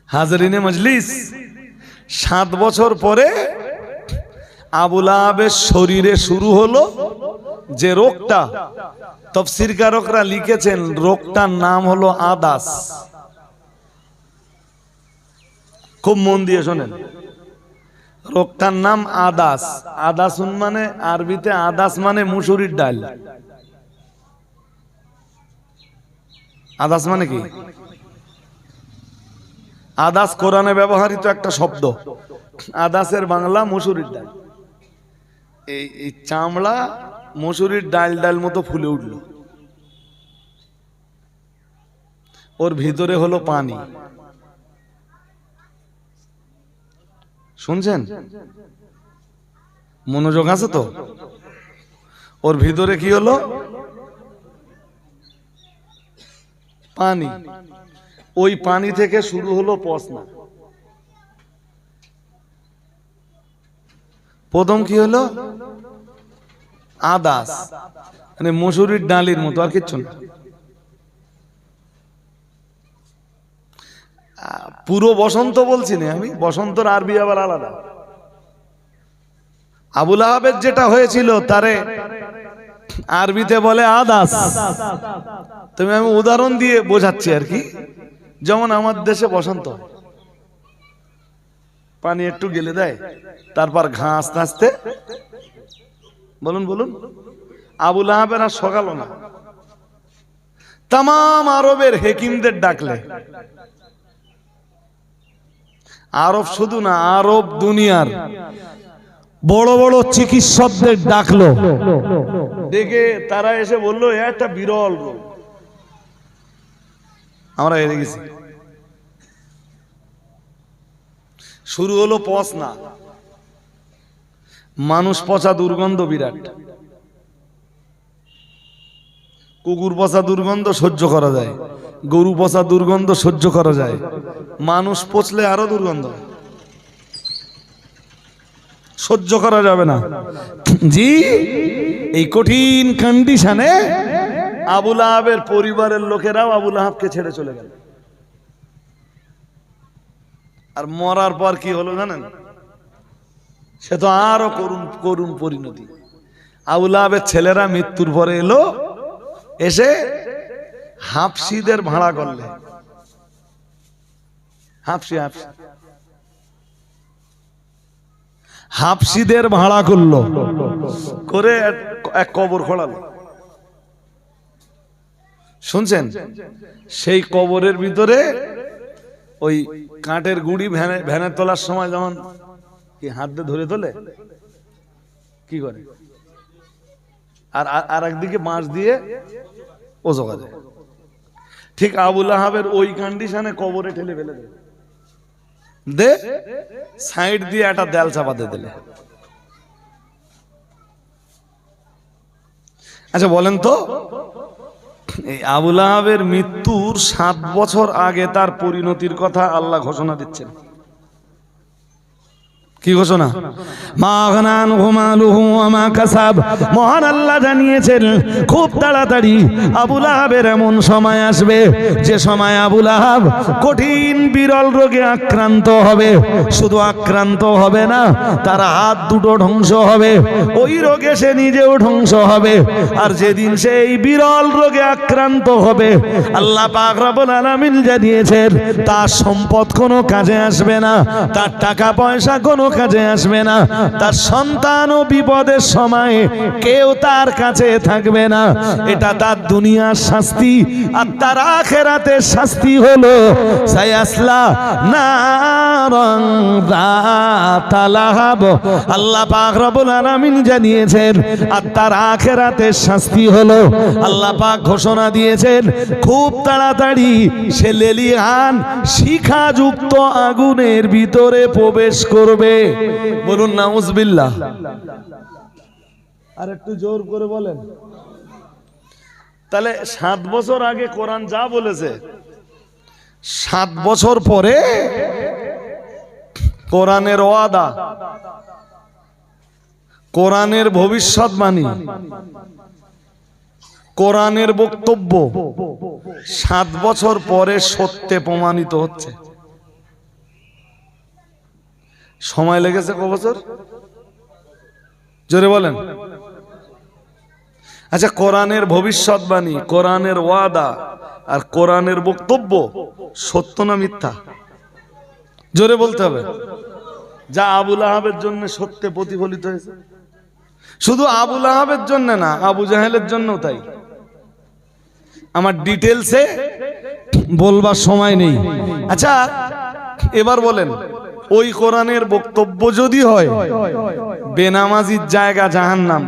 হাজরিনে মজলিস, 7 বছর পরে আবু লাহাবের শরীরে শুরু হলো যে রোগটা, তাফসীরকারকরা লিখেছেন রোগটার নাম হলো আদাস। খুব মন দিয়ে শোনেন, রোগটার নাম আদাস। আদাসুন মানে আরবিতে আদাস মানে মুসুরির ডাল। আদাস মানে কি? আদাস কোরআনে ব্যবহৃত একটা শব্দ। আদাসের বাংলা মুসুরির ডাল। এই চামড়া মুসুরির ডাল ডাল মতো ফুলে উঠলো, ওর ভিতরে হলো পানি। শুনছেন? মনোযোগ আছে তো? ওর ভিতরে কি হলো? পানি। ওই পানি থেকে শুরু হলো পসনা। প্রথম কি হলো? আদাস, মানে মসুরির ডালির মতো, আর কিচ্ছু না। পুরো বসন্ত বলছি না আমি, বসন্তর আরবি আবার আলাদা। আবুল আহাবের যেটা হয়েছিল তারে আরবিতে বলে আদাস। তুমি আমি উদাহরণ দিয়ে বোঝাচ্ছি আর কি। যেমন আমার দেশে বসন্ত, পানি একটু গেলে দেয়, তারপর ঘাস আস্তে আস্তে, বলুন বলুন, আবুল আহাবের আর সকাল না, তাম আরবের হেকিমদের ডাকলে, আরব শুধু না, আরব দুনিয়ার বড় বড় চিকিৎসকদের ডাকলো, ডেকে তারা এসে বললো একটা বিরল রোগ, আমরা হেরে গেছি। শুরু হলো পসনা, মানুষ পচা দুর্গন্ধ বিরাট। কুকুর পচা দুর্গন্ধ সহ্য করা যায়, গরু পচা দুর্গন্ধ সহ্য করা যায়, মানুষ পচলে আরো দুর্গন্ধ সহ্য করা যাবে না। জি, এই কঠিন কন্ডিশনে আবুল আহাবের পরিবারের লোকেরাও আবুল আহাবকে ছেড়ে চলে গেল। আর মরার পর কি হলো জানেন? সে তো আরো করুণ করুণ পরিণতি। আবুল আহাবের ছেলেরা মৃত্যুর পরে এলো, এসে হাফসিদের ভাড়া করলে। হাফসিদের ভাড়া করলো, করে এক কবর খোঁড়ালো। শুনছেন? সেই কবরের ভিতরে ওই কাঠের গুড়ি ভ্যানে তোলার সময় যেমন কি হাত দিয়ে ধরে তোলে, কি করে, আর একদিকে বাঁশ দিয়ে ওজো করে, ঠিক আবুল আহাবের ওই কন্ডিশনে কবরে ঠেলে ফেলে দে, সাইড দিয়ে একটা দেয়াল চাপাতে দিলে। আচ্ছা বলেন তো, এই আবুল আহাবের মৃত্যুর 7 বছর আগে তার পরিণতির কথা আল্লাহ ঘোষণা দিচ্ছেন। কি ঘোষণা? মহান আল্লাহ জানিয়েছেন খুব তাড়াতাড়ি আবুল আহাবের এমন সময় আসবে, যে সময় আবুল আহাব কঠিন বিরল রোগে আক্রান্ত হবে। শুধু আক্রান্ত হবে না, তার হাত দুটো ধ্বংস হবে, ওই রোগে সে নিজেও ধ্বংস হবে। আর যেদিন সে এই বিরল রোগে আক্রান্ত হবে, আল্লাহ পাক রব্বুল আলামিন জানিয়েছেন তার সম্পদ কোনো কাজে আসবে না, তার টাকা পয়সা কোনো কাজে আসবে না, তার সন্তানও বিপদের সময় কেউ তার কাছে থাকবে না। এটা তার দুনিয়ার শাস্তি। আর তার আখিরাতের শাস্তি হলো সায়াসলা নারান যাতা লাহাব। আল্লাহ পাক রব্বুল আলামিন জানিয়েছেন আর তার আখিরাতের শাস্তি হলো, আল্লাহ পাক ঘোষণা দিয়েছেন খুব তাড়াতাড়ি সে লেলিহান শিখাযুক্ত আগুনের ভিতরে প্রবেশ করবে। বলুন নাউজুবিল্লাহ। আর একটু জোর করে বলেন। তাহলে 7 বছর আগে কোরআন যা বলেছে, 7 বছর পরে কোরআনের ওয়াদা, কোরআনের ভবিষ্যৎবাণী, কোরআনের বক্তব্য 7 বছর পরে সত্যে প্রমাণিত হচ্ছে। সময় লেগেছে ক বছর? জোরে বলেন। আচ্ছা, কোরআনের ভবিষ্যৎবাণী, কোরআনের ওয়াদা আর কোরআনের বক্তব্য সত্য না মিথ্যা? জোরে বলতে হবে। যা আবুল আহাবের জন্য সত্যে প্রতিফলিত হয়েছে, শুধু আবুল আহাবের জন্য না, আবু জাহেলের জন্যও তাই। আমার ডিটেলসে বলবার সময় নেই। আচ্ছা এবার বলেন, ওই কোরআনের বক্তব্য যদি হয় বেনামাজির জায়গা জাহান্নাম,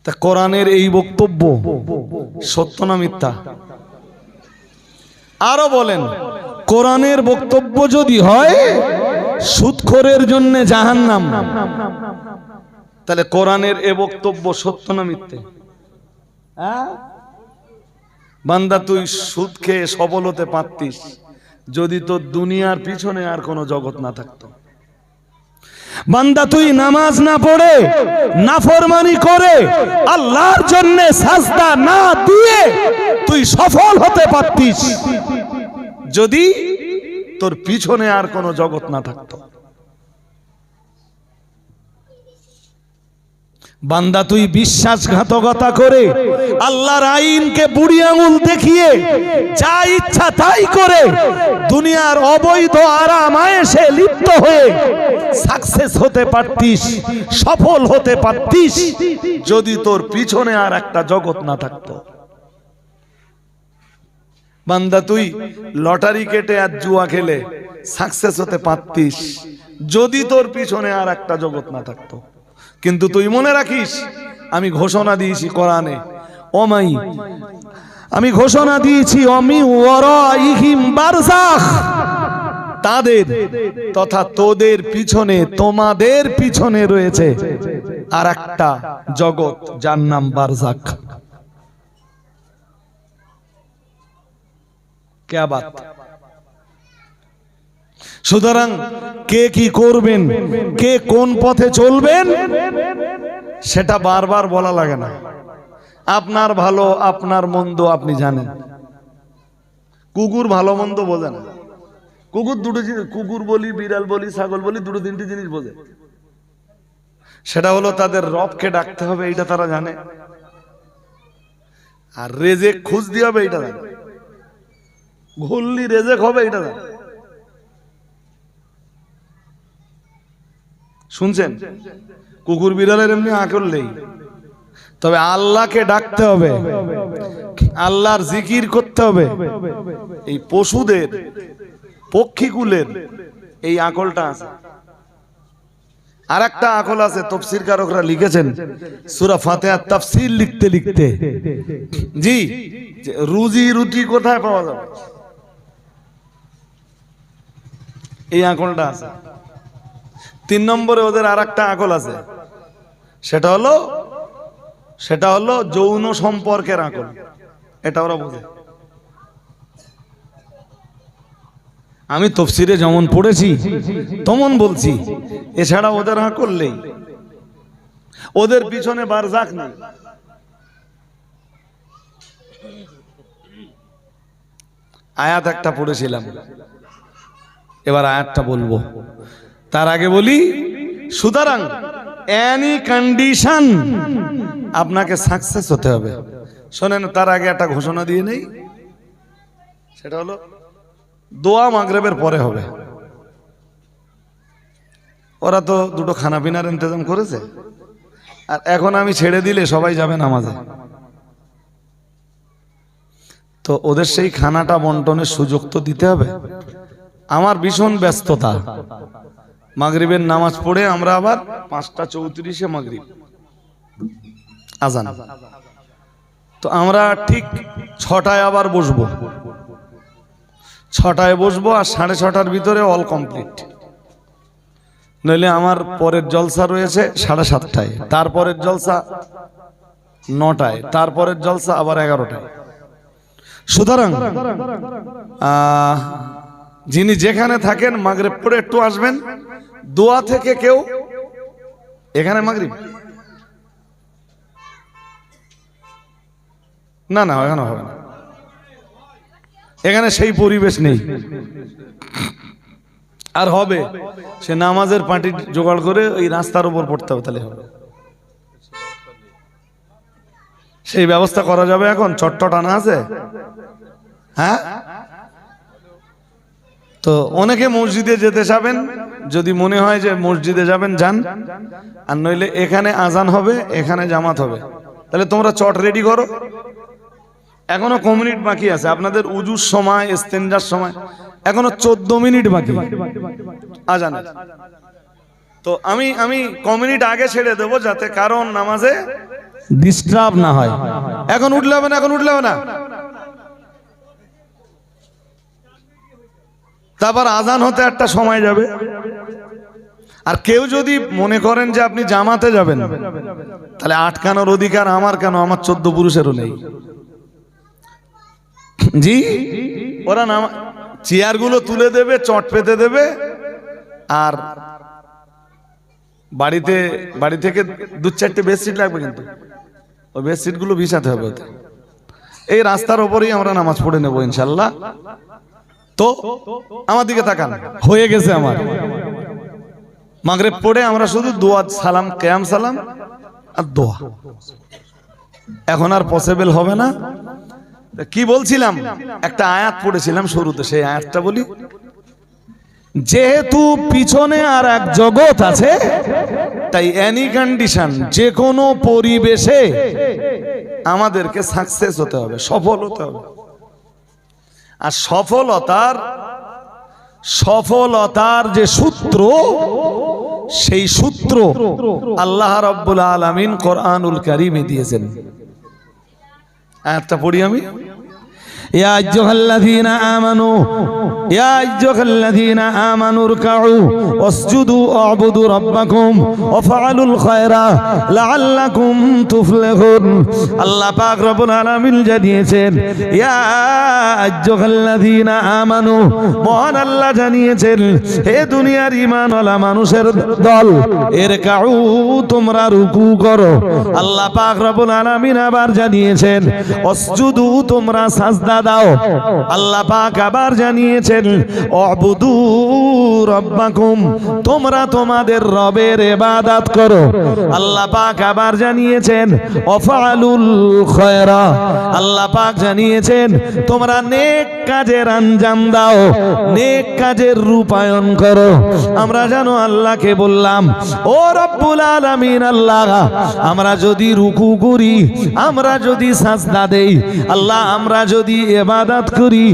তা কোরআনের এই বক্তব্য সত্য না মিথ্যা? আরো বলেন, কোরআনের বক্তব্য যদি হয় সুদখোরের জন্য জাহান্নাম, তাহলে কোরআনের এ বক্তব্য সত্য না মিথ্যে? বান্দা তুই সুদ খেয়ে সফল হতে পারতিস যদি তোর দুনিয়ার পিছনে আর কোনো জগৎ না থাকতো। বান্দা তুই নামাজ না পড়ে নাফরমানি করে আল্লাহর জন্য সাজদা না দিয়ে তুই সফল হতে পারতিস যদি তোর পিছনে আর কোনো জগৎ না থাকতো। বান্দা তুই বিশ্বাসঘাতকতা করে আল্লাহর আইনকে বুড়ি আঙুল দেখিয়ে যা ইচ্ছা তাই করে দুনিয়ার অবৈধ আরাম আয়েশে লিপ্ত হয়ে সাকসেস হতে পারতিস, সফল হতে পারতিস যদি তোর পিছনে আর একটা জগৎ না থাকতো। বান্দা তুই লটারি কেটে আর জুয়া খেলে সাকসেস হতে পারতিস যদি তোর পিছনে আর একটা জগৎ না থাকতো। কিন্তু তুই মনে রাখিস, আমি ঘোষণা দিয়েছি কোরআনে, ওমাই আমি ঘোষণা দিয়েছি অমি ওয়ারাইহিম বারযাখ, তাদের তথা তোদের পিছনে, তোমাদের পিছনে রয়েছে আর একটা জগৎ যার নাম বারযাখ। क्या बात। সুতরাং কে কি করবেন, কে কোন পথে চলবেন সেটা বারবার বলা লাগে না। আপনার ভালো আপনার মন্দ আপনি জানেন। কুকুর ভালো মন্দ বোঝে না। কুকুর দুটো জিনিস, কুকুর বলি, বিড়াল বলি, ছাগল বলি, দুটো তিনটি জিনিস বোঝে। সেটা হলো তাদের রবকে ডাকতে হবে, এইটা তারা জানে, আর রেজেক খুঁজ দিয়ে হবে এইটা জানে, ঘুরলি রেজেক হবে এইটা জানে। শুনছেন? কুকুর বিড়ালের এমনি আকল নেই, তবে আল্লাহকে ডাকতে হবে, আল্লাহর জিকির করতে হবে। এই পশুদের, পক্ষীকুলের এই আকলটা আছে। আর একটা আকল আছে, তাফসীর কারকরা লিখেছেন সূরা ফাতিহার তাফসীর লিখতে লিখতে, জি, রুজি রুটি কোথায় পাওয়া যাবে, এই আকলটা আছে। 3 নম্বরে ওদের আর একটা আকল আছে, সেটা হলো যৌন সম্পর্কের আকল। এটা ওরা বোঝে। আমি তাফসীরে যেমন পড়েছি তেমন বলছি, এছাড়া ওদের আকল নেই, ওদের পিছনে বারযাখ নেই। আয়াত একটা পড়েছিলাম, এবার আয়াতটা বলবো। তার আগে বলি, সুতরাং এনি কন্ডিশন আপনাকে সাকসেস হতে হবে। শোনেন, তার আগে একটা ঘোষণা দিয়ে নেই, সেটা হলো দোয়া মাগরিবের পরে হবে। ওরা তো দুটো খানা পিনার ইন্তজাম করেছে, আর এখন আমি ছেড়ে দিলে সবাই যাবে নামাজে, তো ওদের সেই খানাটা বন্টনের সুযোগ তো দিতে হবে। আমার ভীষণ ব্যস্ততা, মাগরিবের নামাজ পড়ে আমরা আবার 5:34 মাগরিব আজান, তো আমরা ঠিক 6টায় আবার বসবো, 6টায় বসবো, আর 6:30টার ভিতরে অল কমপ্লিট। নইলে আমার পরের জলসা রয়েছে 7:30টায়, তারপরের জলসা 9টায়, তারপরের জলসা আবার 11টায়। সুতরাং যিনি যেখানে থাকেন মাগরিব পড়ে একটু আসবেন। দোয়া থেকে কেউ এখানে মাগরিব না, না এখানে হবে না, এখানে সেই পরিবেশ নেই। আর হবে সে নামাজের পার্টি জোগাড় করে ওই রাস্তার উপর পড়তে হবে, তাহলে হবে। সেই ব্যবস্থা করা যাবে। এখন চট্টট আনা আছে, হ্যাঁ। তো অনেকে মসজিদে যেতে যাবেন, যদি মনে হয় যে মসজিদে যাবেন যান, আর নইলে এখানে আজান হবে, এখানে জামাত হবে। তাহলে তোমরা চট রেডি করো, এখনো কম মিনিট বাকি আছে। আপনাদের উজুর সময়, ইস্তেঞ্জার সময় এখনো 14 মিনিট বাকি আজানের। তো আমি কম মিনিট আগে ছেড়ে দেবো, যাতে কারণ নামাজে ডিস্টার্ব না হয়। এখন উঠলে হবে না, এখন উঠলে হবে না। তারপর আজান হতে একটা সময় যাবে। আর কেউ যদি মনে করেন যে আপনি জামাতে যাবেন, তাহলে আটকানোর অধিকার আমার কেন? আমার 14 পুরুষেরও নেই। জি, ওরা চেয়ারগুলো তুলে দেবে, চট পেতে দেবে, আর বাড়ি থেকে 2-4টে বেডশিট লাগবে, কিন্তু ওই বেডশিট গুলো বিছাতে হবে ওতে। এই রাস্তার ওপরেই আমরা নামাজ পড়ে নেবো ইনশাল্লাহ। তো আমার দিকে তাকান, হয়ে গেছে আমার। মাগরিব পড়ে আমরা শুধু দোয়া, সালাম, কিয়াম সালাম আর দোয়া। এখন আর পসিবল হবে না। কি বলছিলাম? একটা আয়াত পড়েছিলাম শুরুতে, সেই আয়াতটা বলি। যেহেতু পিছনে আর এক জগৎ আছে, তাই এনি কন্ডিশন, যে কোনো পরিবেশে আমাদেরকে সাকসেস হতে হবে, সফল হতে হবে। আর সফলতার যে সূত্র, সেই সূত্র আল্লাহ রাব্বুল আলামিন কোরআনুল কারীমে দিয়েছেন। আয়াতটা পড়ি আমি। ইয়া আইয়ুহাল্লাযীনা আমানু, ইয়া আইয়ুহাল্লাযীনা আমানু রুকউ ওয়াসজুদু ওয়া'বুদু রাব্বাকুম ওয়াফআলুল খায়রা লাআল্লাকুম তুফলিহুন। আল্লাহ পাক রব্বুল আলামিন জানিয়েছেন, ইয়া আইয়ুহাল্লাযীনা আমানু, মহান আল্লাহ জানিয়েছেন, হে দুনিয়ার ঈমানওয়ালা মানুষের দল, ইরকাউ, তোমরা রুকু করো। আল্লাহ পাক রব্বুল আলামিন আবার জানিয়েছেন, ওয়াসজুদু, তোমরা সাজদা দাও। আল্লাহ পাক আবার জানিয়েছেন, উ'বুদু রাব্বাকুম, তোমরা তোমাদের রবের ইবাদত করো। আল্লাহ পাক আবার জানিয়েছেন, ওয়াফআলুল খায়রা, আল্লাহ পাক জানিয়েছেন, তোমরা নেক কাজের আঞ্জাম দাও, নেক কাজের রূপায়ণ করো। আমরা জানো আল্লাহকে বললাম, ও রব্বুল আলামিন আল্লাহ, আমরা যদি রুকু করি, আমরা যদি সাজদা দেই, আল্লাহ আমরা যদি ইবাদত করি,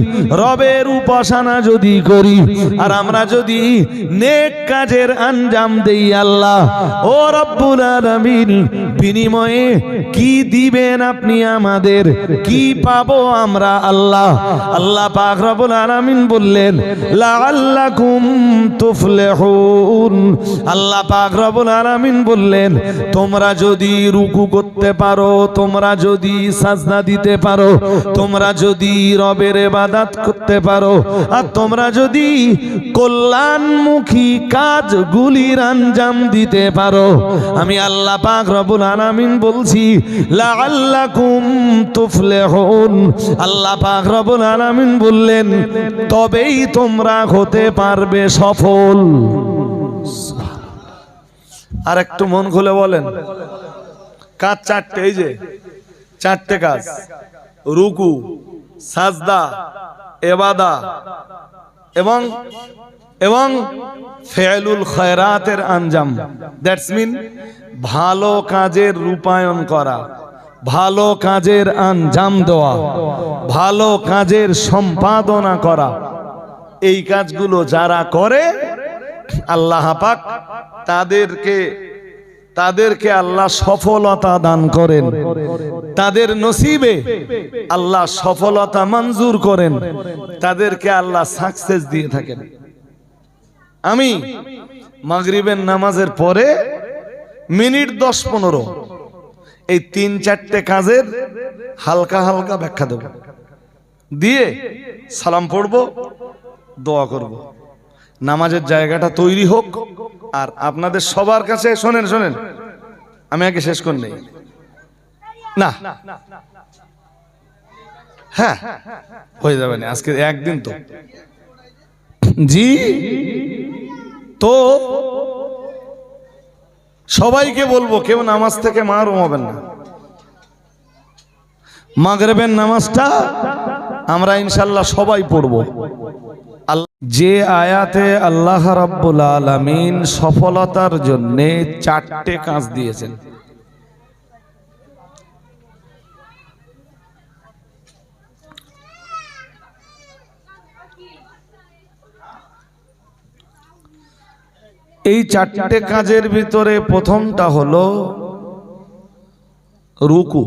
রবের উপাসনা যদি করি, আর আমরা যদি নেক কাজের আঞ্জাম দেই, আল্লাহ ও রব্বুল আলামিন বিনিময়ে কি দিবেন আপনি আমাদের? কি পাবো আমরা? আল্লাহ পাক রব্বুল আলামিন বললেন, লাআল্লাকুম তুফলিহুন। আল্লাহ পাক রব্বুল আলামিন বললেন, তোমরা যদি রুকু করতে পারো, তোমরা যদি সাজদা দিতে পারো, তোমরা যদি রবের ইবাদত করতে পারো, আর তোমরা যদি কল্যাণমুখী কাজগুলির আঞ্জাম দিতে পারো, আমি আল্লাহ পাক রব্বুল আলামিন বলছি, লাআল্লাকুম তুফলিহুন। আল্লাহ পাক রব্বুল আলামিন বললেন, তবেই তোমরা হতে পারবে সফল। আর একটু মন খুলে বলেন, কাজ চারটে, এই যে চারটে কাজ: রুকু, সাজদা, ইবাদা এবং ফেলুল খয়রাতের আঞ্জাম। দ্যাটস মিন ভালো কাজের রূপায়ণ করা, ভালো কাজের আঞ্জাম দেওয়া, ভালো কাজের সম্পাদনা করা। এই কাজগুলো যারা করে, আল্লাহ পাক তাদেরকে আল্লাহ সফলতা দান করেন, তাদের নসিবে আল্লাহ সফলতা মঞ্জুর করেন, তাদেরকে আল্লাহ সাকসেস দিয়ে থাকেন। আমি মাগরিবের নামাজের পরে মিনিট 10-15 এই 3-4টে কাজের হালকা হালকা ব্যাখ্যা দেব, দিয়ে সালাম পড়ব, দোয়া করব। নামাজের জায়গাটা তৈরি হোক। আর আপনাদের সবার কাছে শোনেন, আমি আগে শেষ করে নেই না, হ্যাঁ হয়ে যাবে না, আজকে একদিন তো। জি, তো সবাইকে বলবো, কেউ নামাজ থেকে মারুম হবেন না। মাগরিবের নামাজটা আমরা ইনশাল্লাহ সবাই পড়ব। যে আয়াতে আল্লাহ রাব্বুল আলামিন সফলতার জন্য 4টে কাজ দিয়েছেন, এই 4টে কাজের ভিতরে প্রথমটা হলো রুকু।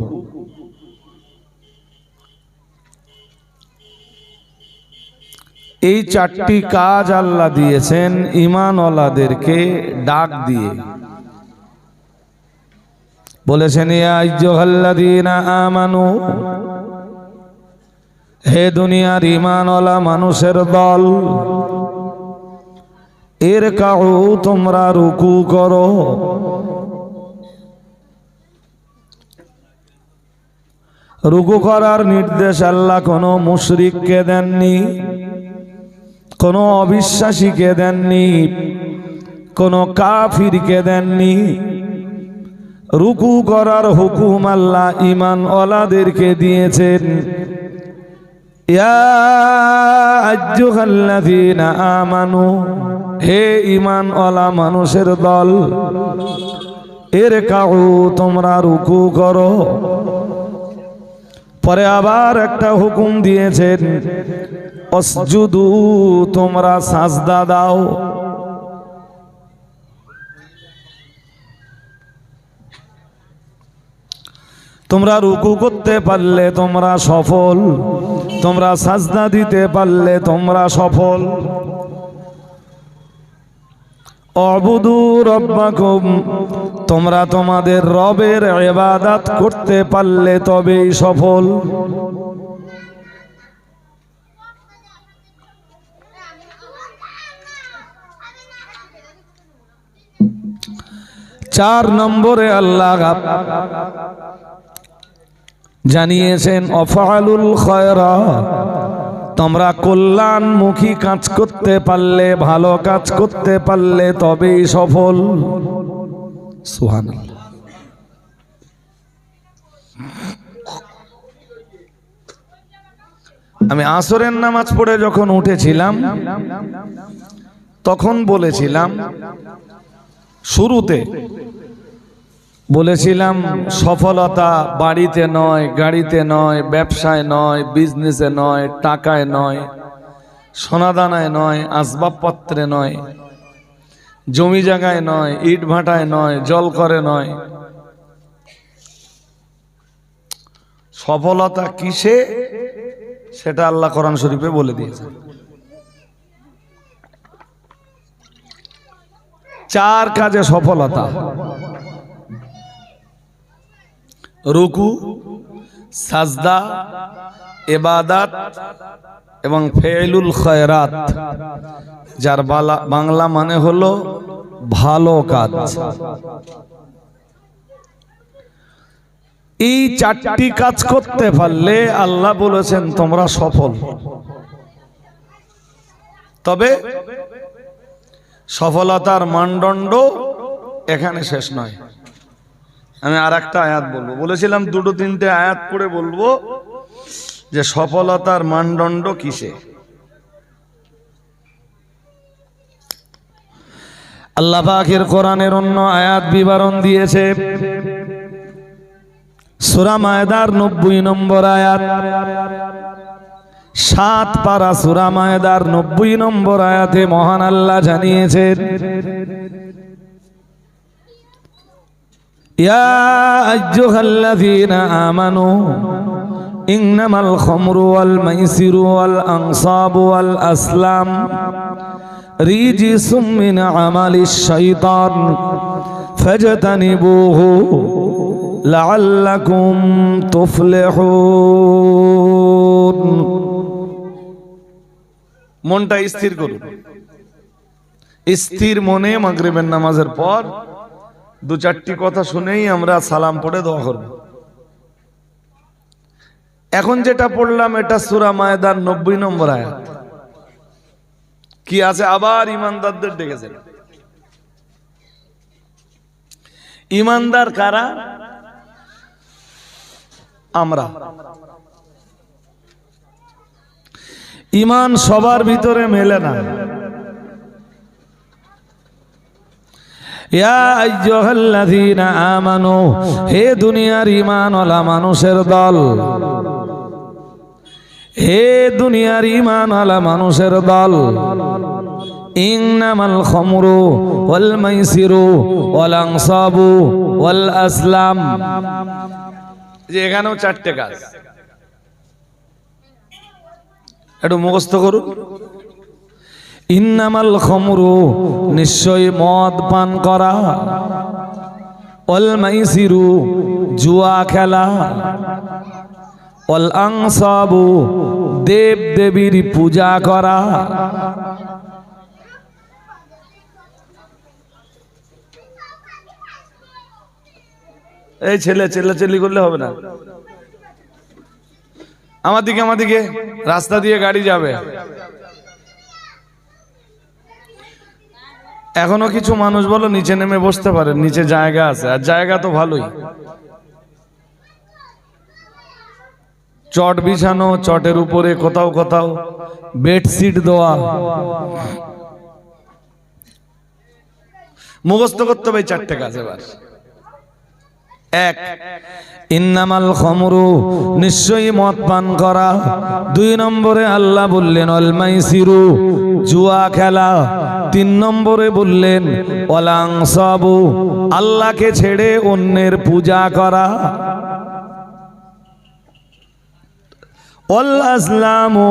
এই চারটি কাজ আল্লাহ দিয়েছেন ঈমানওয়ালাদেরকে ডাক দিয়ে। বলেছেন ইয়া আইয়ুহাল্লাযীনা আমানু, হে দুনিয়ার ঈমানওয়ালা মানুষের দল, ইরকাউ, তোমরা রুকু করো। রুকু করার নির্দেশ আল্লাহ কোনো মুশরিককে দেননি, কোনো অবিশ্বাসীকে দেননি, কোনো কাফিরকে দেননি। রুকু করার হুকুম আল্লাহ ঈমানওয়ালাদেরকে দিয়েছেন। ইয়া আইয়ুহাল্লাযীনা আমানু, হে ঈমানওয়ালা মানুষের দল, ইরকাউ, তোমরা রুকু করো। পরে আবার একটা হুকুম দিয়েছেন, অসজুদু, তোমরা সাজদা দাও। তোমরা রুকু করতে পারলে তোমরা সফল, তোমরা সাজদা দিতে পারলে তোমরা সফল। অবুদু রব্বাকুম, তোমরা তোমাদের রবের ইবাদত করতে পারলে তবেই সফল। চার নম্বরে আল্লাহ জানিয়েছেন অফআলুল খায়রাত, তোমরা কল্যাণমুখী কাজ করতে পারলে, ভালো কাজ করতে পারলে তবেই সফল। সুবহানাল্লাহ। আমি আসরের নামাজ পড়ে যখন উঠেছিলাম তখন বলেছিলাম, শুরুতে বলেছিলাম সফলতা বাড়িতে নয়, গাড়িতে নয়, ব্যবসায় নয়, বিজনেসে নয়, টাকায় নয়, সোনাদানায় নয়, আসবাবপত্রে নয়, জমি জায়গায় নয়, ইট ভাটায় নয়, জল করে নয়। সফলতা কিসে সেটা আল্লাহ কোরআন শরীফে বলে দিয়েছেন। চার কাজে সফলতা: রুকু, সাজদা, ইবাদত এবং ফেইলুল খায়রাত, যার বাংলা মানে হলো ভালো কাজ। এই চারটি কাজ করতে পারলে আল্লাহ বলেছেন তোমরা সফল। তবে সফলতার মানদণ্ড এখানে শেষ নয়। আমি আর একটা আয়াত বলবো, বলেছিলাম দুটো তিনটে আয়াত পড়ে বলবো যে সফলতার মানদণ্ড কিসে। আল্লাহ পাকের কোরআনের অন্য আয়াত বিবরণ দিয়েছে। সূরা মায়েদার 90 নম্বর আয়াত, 7 পারা সূরা মায়েদার 90 নম্বর আয়াতে মহান আল্লাহ জানিয়েছেন, ইয়া আইয়ুহাল্লাযীনা আমানু ইন্নামাল খামরু ওয়াল মাইসিরু ওয়াল আনসাবু ওয়াল আসলাম রিজিসুম মিন আমালিশ শাইতান ফাজতানিবুহু লাআল্লাকুম তুফলিহুন। মনটা স্থির করুন। স্থির মনে মাগরিবের নামাজের পর দু চারটি কথা শুনেই আমরা সালাম পড়ে দোয়া করব। এখন যেটা পড়লাম এটা সূরা মায়েদার 90 নম্বর আয়াত। কি আছে? আবার ইমানদারদের ডেকেছেন। ইমানদার কারা? আমরা। ঈমান সবার ভিতরে মেলে না। ইয়া আইয়ুহাল্লাযীনা আমানু, হে দুনিয়ার ঈমানওয়ালা মানুষের দল, হে দুনিয়ার ঈমানওয়ালা মানুষের দল, ইন্নামাল খামরু ওয়াল মাইসিরু ওয়াল আনসাবু ওয়াল আসলাম যে এখানেও চারটে কাজ, একটু মুখস্থ করুন। ইন্নামাল খামরু, নিশ্চয়ই মদ পান করা, ওয়াল মাইসিরু, জুয়া খেলা, ওয়াল আনসাবু, দেব দেবীর পূজা করা, এই ছেলে চেল্লাচেল্লি করলে হবে না, আমার দিকে রাস্তা দিয়ে গাড়ি যাবে। এখনো কিছু মানুষ বলো নিচে নেমে বসতে পারেন, নিচে জায়গা আছে, আর জায়গা তো ভালোই, চট বিছানো, চটের উপরে কোথাও কোথাও বেডশিট দেওয়া। মুখস্থ করতে হবে চারটে কাজ। এবার এক, ইন্নামাল খামরু, নিশ্চয়ই মদ পান করা। 2 নম্বরে আল্লাহ বললেন ওয়াল মাইসিরু, জুয়া খেলা। 3 নম্বরে বললেন ওয়াল আনসাবু, আল্লাহকে ছেড়ে অন্যের পূজা করা। ওয়াল আসলামু,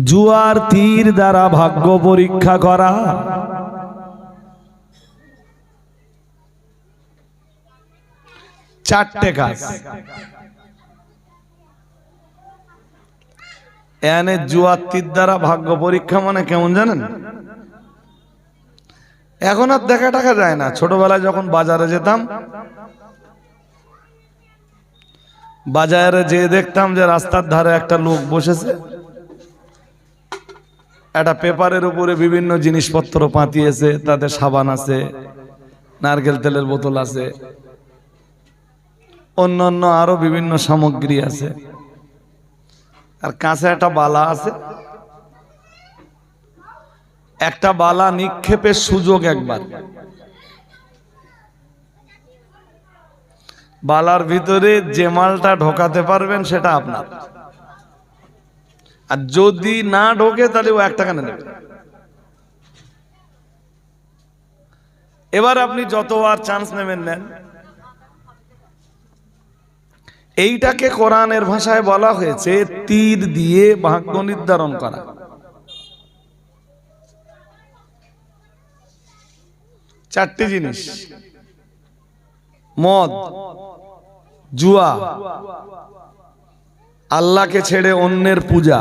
জুয়ার তীর দ্বারা ভাগ্য পরীক্ষা করা। চারটে কাজ। এনে জুয়ার তীর দ্বারা ভাগ্য পরীক্ষা মানে কেমন জানেন? এখন আর দেখা টাকা যায় না। ছোটবেলায় যখন বাজারে যেতাম, বাজারে যেয়ে দেখতাম যে রাস্তার ধারে একটা লোক বসেছে, একটা পেপারের উপরে বিভিন্ন জিনিসপত্র পাতিয়েছে, তাতে সাবান আছে, নারকেল তেলের বোতল আছে, অন্যান্য আরো বিভিন্ন সামগ্রী আছে, আর কাছে একটা বালা আছে। একটা বালা নিক্ষেপের সুযোগ একবার, বালার ভিতরে যে মালটা ঢোকাতে পারবেন সেটা আপনার, আর যদি না ঢোকে তাহলে ও 1 টাকা নেবে। এবার আপনি যতবার চান্স নেবেন নেন। এইটাকে কোরআনের ভাষায় বলা হয়েছে তীর দিয়ে ভাগ্য নির্ধারণ করা। চারটি জিনিস: মদ, জুয়া, আল্লাহকে ছেড়ে অন্যের পূজা,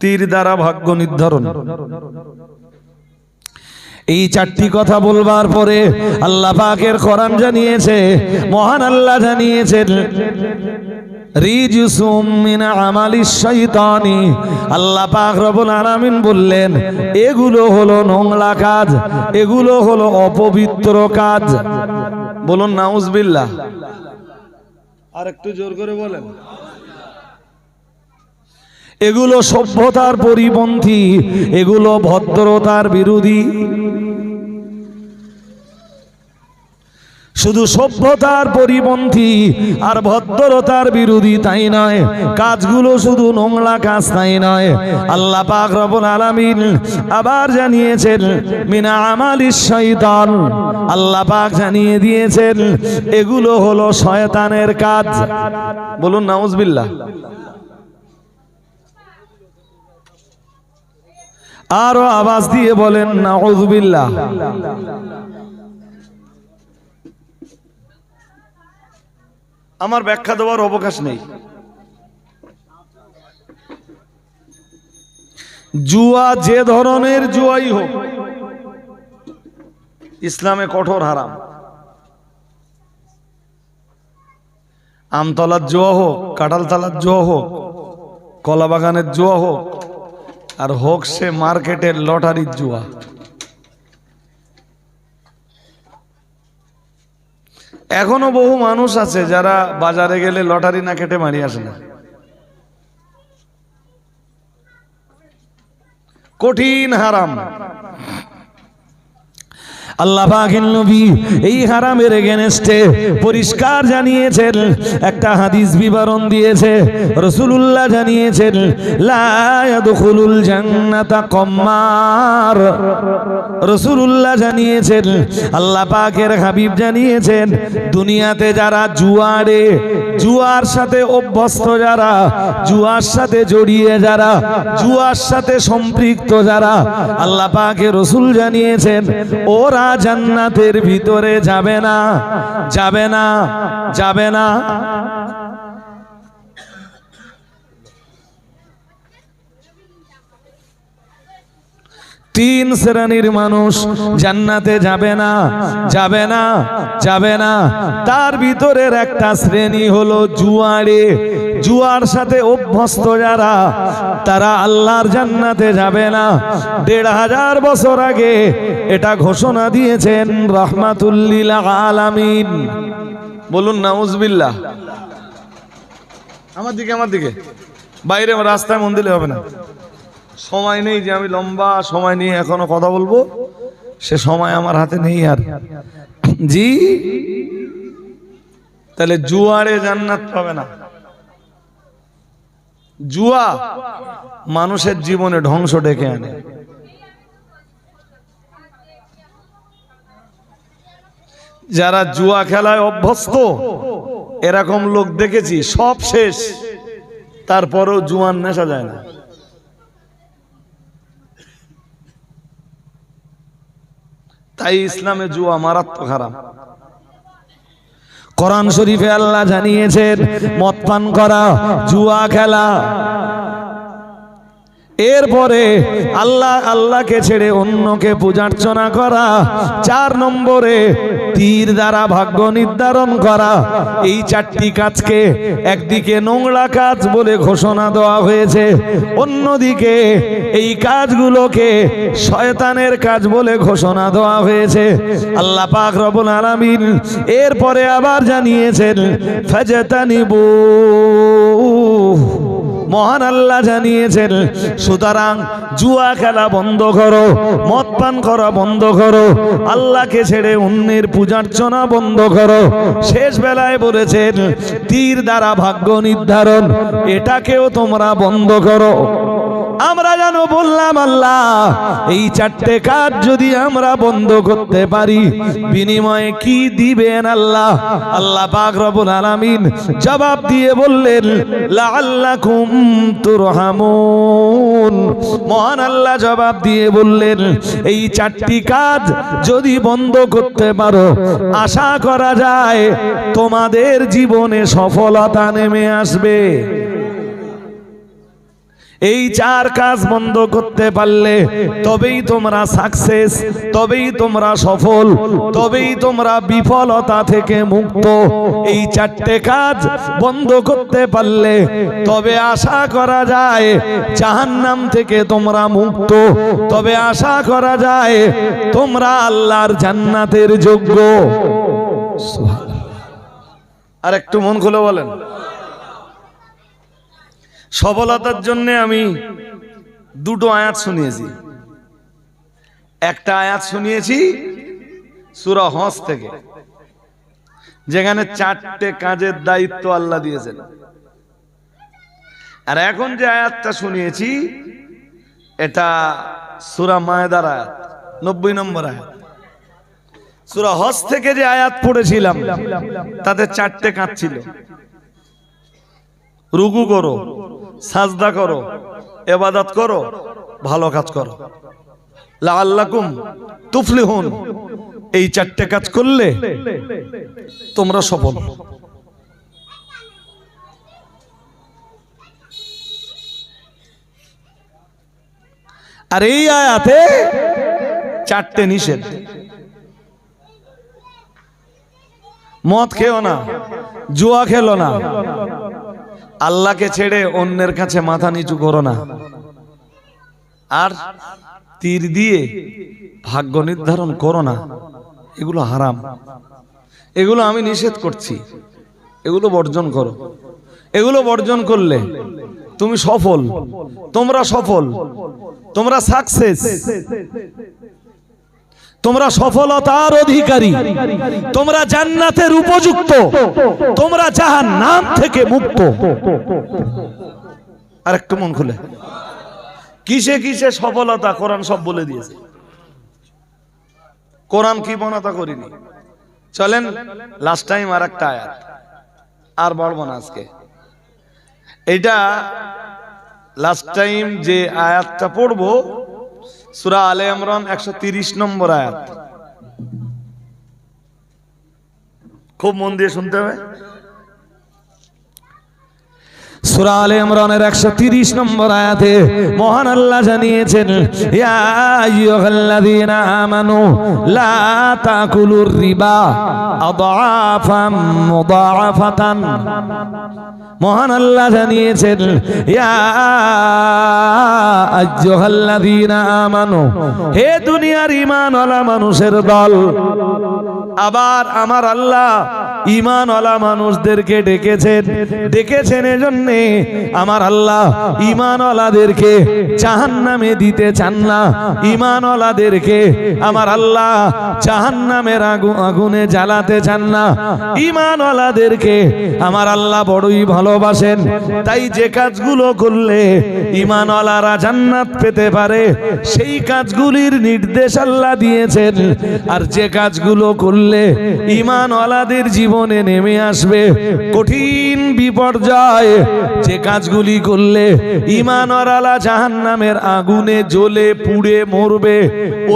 তীর দ্বারা ভাগ্য নির্ধারণ। এই 4টি কথা বলবার পরে আল্লাহ পাকের কোরআন জানিয়েছে, মহান আল্লাহ জানিয়েছেন রিজসুম মিন আমালিশ শাইতানি। আল্লাহ পাক রব্বুল আলামিন বললেন এগুলো হলো নোংরা কাজ, এগুলো হলো অপবিত্র কাজ। বলুন নাউজুবিল্লাহ। আর একটু জোর করে বলেন। এগুলো সভ্যতার পরিপন্থী, এগুলো ভদ্রতার বিরোধী। শুধু সভ্যতার পরিপন্থী আর ভদ্রতার বিরোধী তাই নয়, কাজগুলো শুধু নোংরা কাজ তাই নয়। আল্লাহ পাক রব্বুল আলামিন আবার জানিয়েছেন মিনা আমালিশ শাইতান। আল্লাহ পাক জানিয়ে দিয়েছেন এগুলো হলো শয়তানের কাজ। বলুন নাউজুবিল্লাহ। আরো আওয়াজ দিয়ে বলেন নাউযুবিল্লাহ। আমার ব্যাখ্যা দেওয়ার অবকাশ নেই। জুয়া যে ধরনের জুয়াই হোক, ইসলামে কঠোর হারাম। আমতলার জুয়া হোক, কাঁঠালতলার জুয়া হোক, কলা বাগানের জুয়া হোক, আর হোক সে মার্কেটের লটারির জুয়া। এখনো বহু মানুষ আছে যারা বাজারে গেলে লটারি না কেটে মারি আসে না। কঠিন হারাম। আল্লাহ পাকের নবী এই হারামের এগেনস্টে পরিষ্কার জানিয়েছেন, একটা হাদিস বিবরণ দিয়েছে। রাসূলুল্লাহ জানিয়েছেন, লা ইয়াদখুলুল জান্নাতা কম্মার। রাসূলুল্লাহ জানিয়েছেন, আল্লাহ পাকের হাবিব জানিয়েছেন, দুনিয়াতে যারা জুয়ারে, জুয়ার সাথে অভ্যস্ত যারা, জুয়ার সাথে জড়িয়ে যারা, জুয়ার সাথে সম্পৃক্ত যারা, আল্লাহ পাকের রাসূল জানিয়েছেন ওরা জান্নাতের ভিতরে যাবে না, যাবে না, যাবে না। তিন শ্রেণীর মানুষ জান্নাতে যাবে না, যাবে না, যাবে না। তার ভিতরের একটা শ্রেণী হলো জুয়ারে, জুয়ার সাথে অভ্যস্ত যারা, তারা আল্লাহর জান্নাতে যাবে না। ১৫০০ বছর আগে এটা ঘোষণা দিয়েছেন রাহমাতুল লিল আলামিন। বলুন নাউজুবিল্লাহ। আমার দিকে, আমার দিকে, বাইরে রাস্তায় মন দিলে হবে না। সময় নেই যে আমি লম্বা সময় নিয়ে এখনো কথা বলবো, সে সময় আমার হাতে নেই আর। জি, তাহলে জুয়ারে জান্নাত পাবে না। জুয়া মানুষের জীবনে ধ্বংস ডেকে আনে। যারা জুয়া খেলায় অভ্যস্ত এরকম লোক দেখেছি, সব শেষ, তারপরেও জুয়ার নেশা যায় না। তাই ইসলামে জুয়া মারাত্মক হারাম। কোরআন শরীফে আল্লাহ জানিয়েছেন মদ পান করা, জুয়া খেলা, এরপরে আল্লাহ, আল্লাহকে ছেড়ে অন্যকে পূজার্চনা করা, 4 নম্বরে তীর দ্বারা ভাগ্য নির্ধারণ করা। এই 4টি কাজকে একদিকে নোংরা কাজ বলে ঘোষণা দেওয়া হয়েছে, অন্যদিকে এই কাজগুলোকে শয়তানের কাজ বলে ঘোষণা দেওয়া হয়েছে। আল্লাহ পাক রব্বুল আলামিন এরপরে আবার জানিয়েছেন ফাজতানিবু, মহান আল্লাহ জানিয়েছেন সুতরাং জুয়া খেলা বন্ধ করো, মদ পান করা বন্ধ করো, আল্লাহকে ছেড়ে অন্যের পূজার্চনা বন্ধ করো। শেষ বেলায় বলেছেন তীর দ্বারা ভাগ্য নির্ধারণ, এটাকেও তোমরা বন্ধ করো। আমরা যেন বললাম আল্লাহ এই 4টে কাজ যদি আমরা বন্ধ করতে পারি বিনিময়ে কি দিবেন আল্লাহ? আল্লাহ পাক রব্বুল আলামিন জবাব দিয়ে বললেন লাআল্লাকুম তুরহামুন। মহান আল্লাহ জবাব দিয়ে বললেন এই 4টি কাজ যদি বন্ধ করতে পারো আশা করা যায় তোমাদের জীবনে সফলতা নেমে আসবে। এই 4 কাজ বন্ধ করতে পারলে তবেই তোমরা সাকসেস, তবেই তোমরা সফল, তবেই তোমরা বিফলতা থেকে মুক্ত। এই 4টে কাজ বন্ধ করতে পারলে তবে আশা করা যায় জাহান্নাম থেকে তোমরা মুক্ত, তবে আশা করা যায় তোমরা আল্লাহর জান্নাতের যোগ্য। আর একটু মন খুলে বলেন। সফলতার জন্য আমি 2টো আয়াত শুনিয়েছি। একটা আয়াত শুনিয়েছি সূরা হজ থেকে, যেখানে 4টে কাজের দায়িত্ব আল্লাহ দিয়েছেন। আর এখন যে আয়াতটা শুনিয়েছি এটা সূরা মায়েদার আয়াত, 90 নম্বর আয়াত। সূরা হজ থেকে যে আয়াত পড়েছিলাম তাতে 4টে কাজ ছিল। রুকু করো, সাজদা করো, ইবাদত করো, ভালো কাজ করো, লাআল্লাকুম তুফলিহুন। এই 4টে কাজ করলে তোমরা সফল। আর এই আয়াতে 4টে নিষেধ। মদ খেও না, জুয়া খেলো না, আল্লাহকে ছেড়ে অন্যের কাছে মাথা নিচু করো না, আর তীর দিয়ে ভাগ্য নির্ধারণ করো না। এগুলো হারাম, এগুলো আমি নিষেধ করছি, এগুলো বর্জন করো। এগুলো বর্জন করলে তুমি সফল, তোমরা সফল, তোমরা সাকসেস, তোমরা সফলতার অধিকারী, তোমরা জান্নাতের উপযুক্ত, তোমরা জাহান্নাম থেকে মুক্ত। আর একটু মন খুলে, কিসে কিসে সফলতা কোরআন সব বলে দিয়েছে। কোরআন কি বনাতা করিনি। চলেন লাস্ট টাইম আর একটা আয়াত, আর বলবো না আজকে। এটা লাস্ট টাইম যে আয়াতটা পড়বো সূরা আলে ইমরান 130 নম্বর আয়াত, খুব মন দিয়ে শুনতে হবে। সূরা আলে ইমরানের 130 নম্বর আয়াতে মহান আল্লাহ জানিয়েছেন, ইয়া আইয়ুহাল্লাযীনা আমানু লা তাকুলুর রিবা আদআফাম মুদাআফাতান। মহান আল্লাহ জানিয়েছেন, ইয়া আইয়ুহাল্লাযীনা আমানু, হে দুনিয়ার ঈমানওয়ালা মানুষের দল। আবার আমার আল্লাহ ঈমানওয়ালা মানুষদেরকে ডেকেছেন এজন্য আমার আল্লাহ ঈমানওয়ালাদেরকে জাহান্নামে দিতে চান না। ঈমানওয়ালাদেরকে আমার আল্লাহ জাহান্নামের আগুনে জ্বালাতে চান না। ঈমানওয়ালাদেরকে আমার আল্লাহ বড়ই ভালোবাসেন। তাই যে কাজগুলো করলে ঈমানওয়ালারা জান্নাত পেতে পারে সেই কাজগুলির নির্দেশ আল্লাহ দিয়েছেন। আর যে কাজগুলো করলে ঈমানওয়ালাদের জীবনে নেমে আসবে কঠিন বিপর্যয়, যে কাজগুলি করলে ঈমানওয়ালা জাহান্নামের আগুনে জ্বলে পুড়ে মরবে,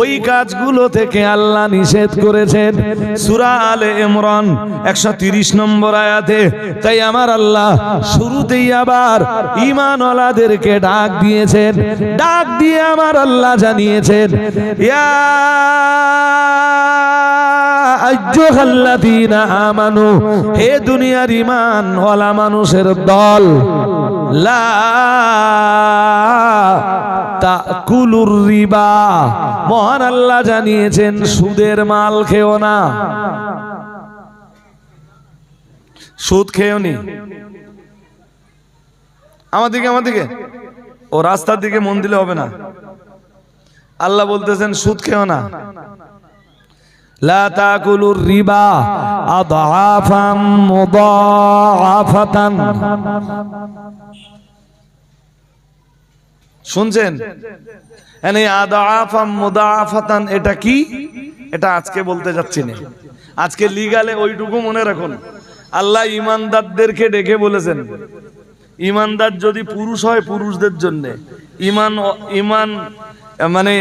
ওই কাজগুলো থেকে আল্লাহ নিষেধ করেছেন সূরা আলে ইমরান 130 নম্বর আয়াতে। তাই আমার আল্লাহ শুরুতেই আবার ঈমানওয়ালাদেরকে ডাক দিয়েছেন, ডাক দিয়ে আমার আল্লাহ জানিয়েছেন, ইয়া আইয়ুহাল্লাযীনা আমানু, হে দুনিয়ার ঈমানওয়ালা মানুষের দল, লা তাকুলুর রিবা, মহান আল্লাহ জানিয়েছেন সুদের মাল খেও না। সুদ খেও নি। আমার দিকে ও রাস্তার দিকে মন দিলে হবে না। আল্লাহ বলতেছেন সুদ খেও না। লা তাকুলুর রিবা আদআফাম মুদাআফাতান। শুনছেন? এই আদআফাম মুদাআফাতান এটা কি? এটা আজকে বলতে যাচ্ছি না। আজকে লিগালে ওইটুকু মনে রাখুন, আল্লাহ ঈমানদারদেরকে ডেকে বলেছেন, ঈমানদার যদি পুরুষ হয় পুরুষদের জন্য, ঈমান মানে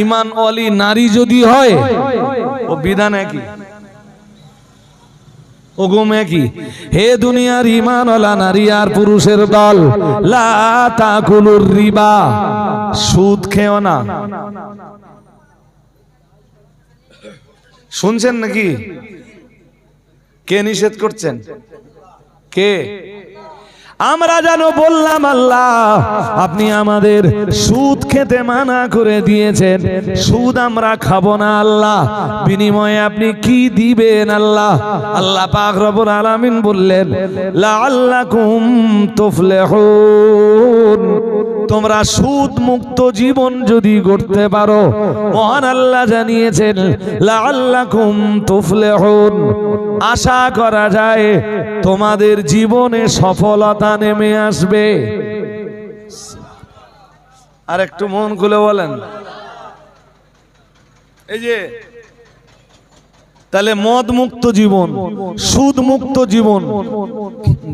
ঈমান ওয়ালি নারী যদি হয় ও বিধান একই, হুকুম একই। হে দুনিয়ার ঈমানওয়ালা নারী আর পুরুষের দল, লা তাকুলুর রিবা, সুদ খেও না। শুনছেন নাকি? কে নিষেধ করছেন? কে? আমরা জানো বললাম আল্লাহ আপনি আমাদের সুদ খেতে মানা করে দিয়েছেন, সুদ আমরা খাবো না আল্লাহ, বিনিময়ে আপনি কি দিবেন আল্লাহ? আল্লাহ পাক রব্বুল আলামিন বললেন, লাআল্লাকুম তুফলিহুন, তোমরা সুদ মুক্ত জীবন যদি গড়তে পারো, মহান আল্লাহ জানিয়েছেন লাআল্লাকুম তুফলিহুন, আশা করা যায় তোমাদের জীবনে সফলতা নেমে আসবে। আর একটু মন খুলে বলেন। এই যে তাহলে মদ মুক্ত জীবন, সুদ মুক্ত জীবন,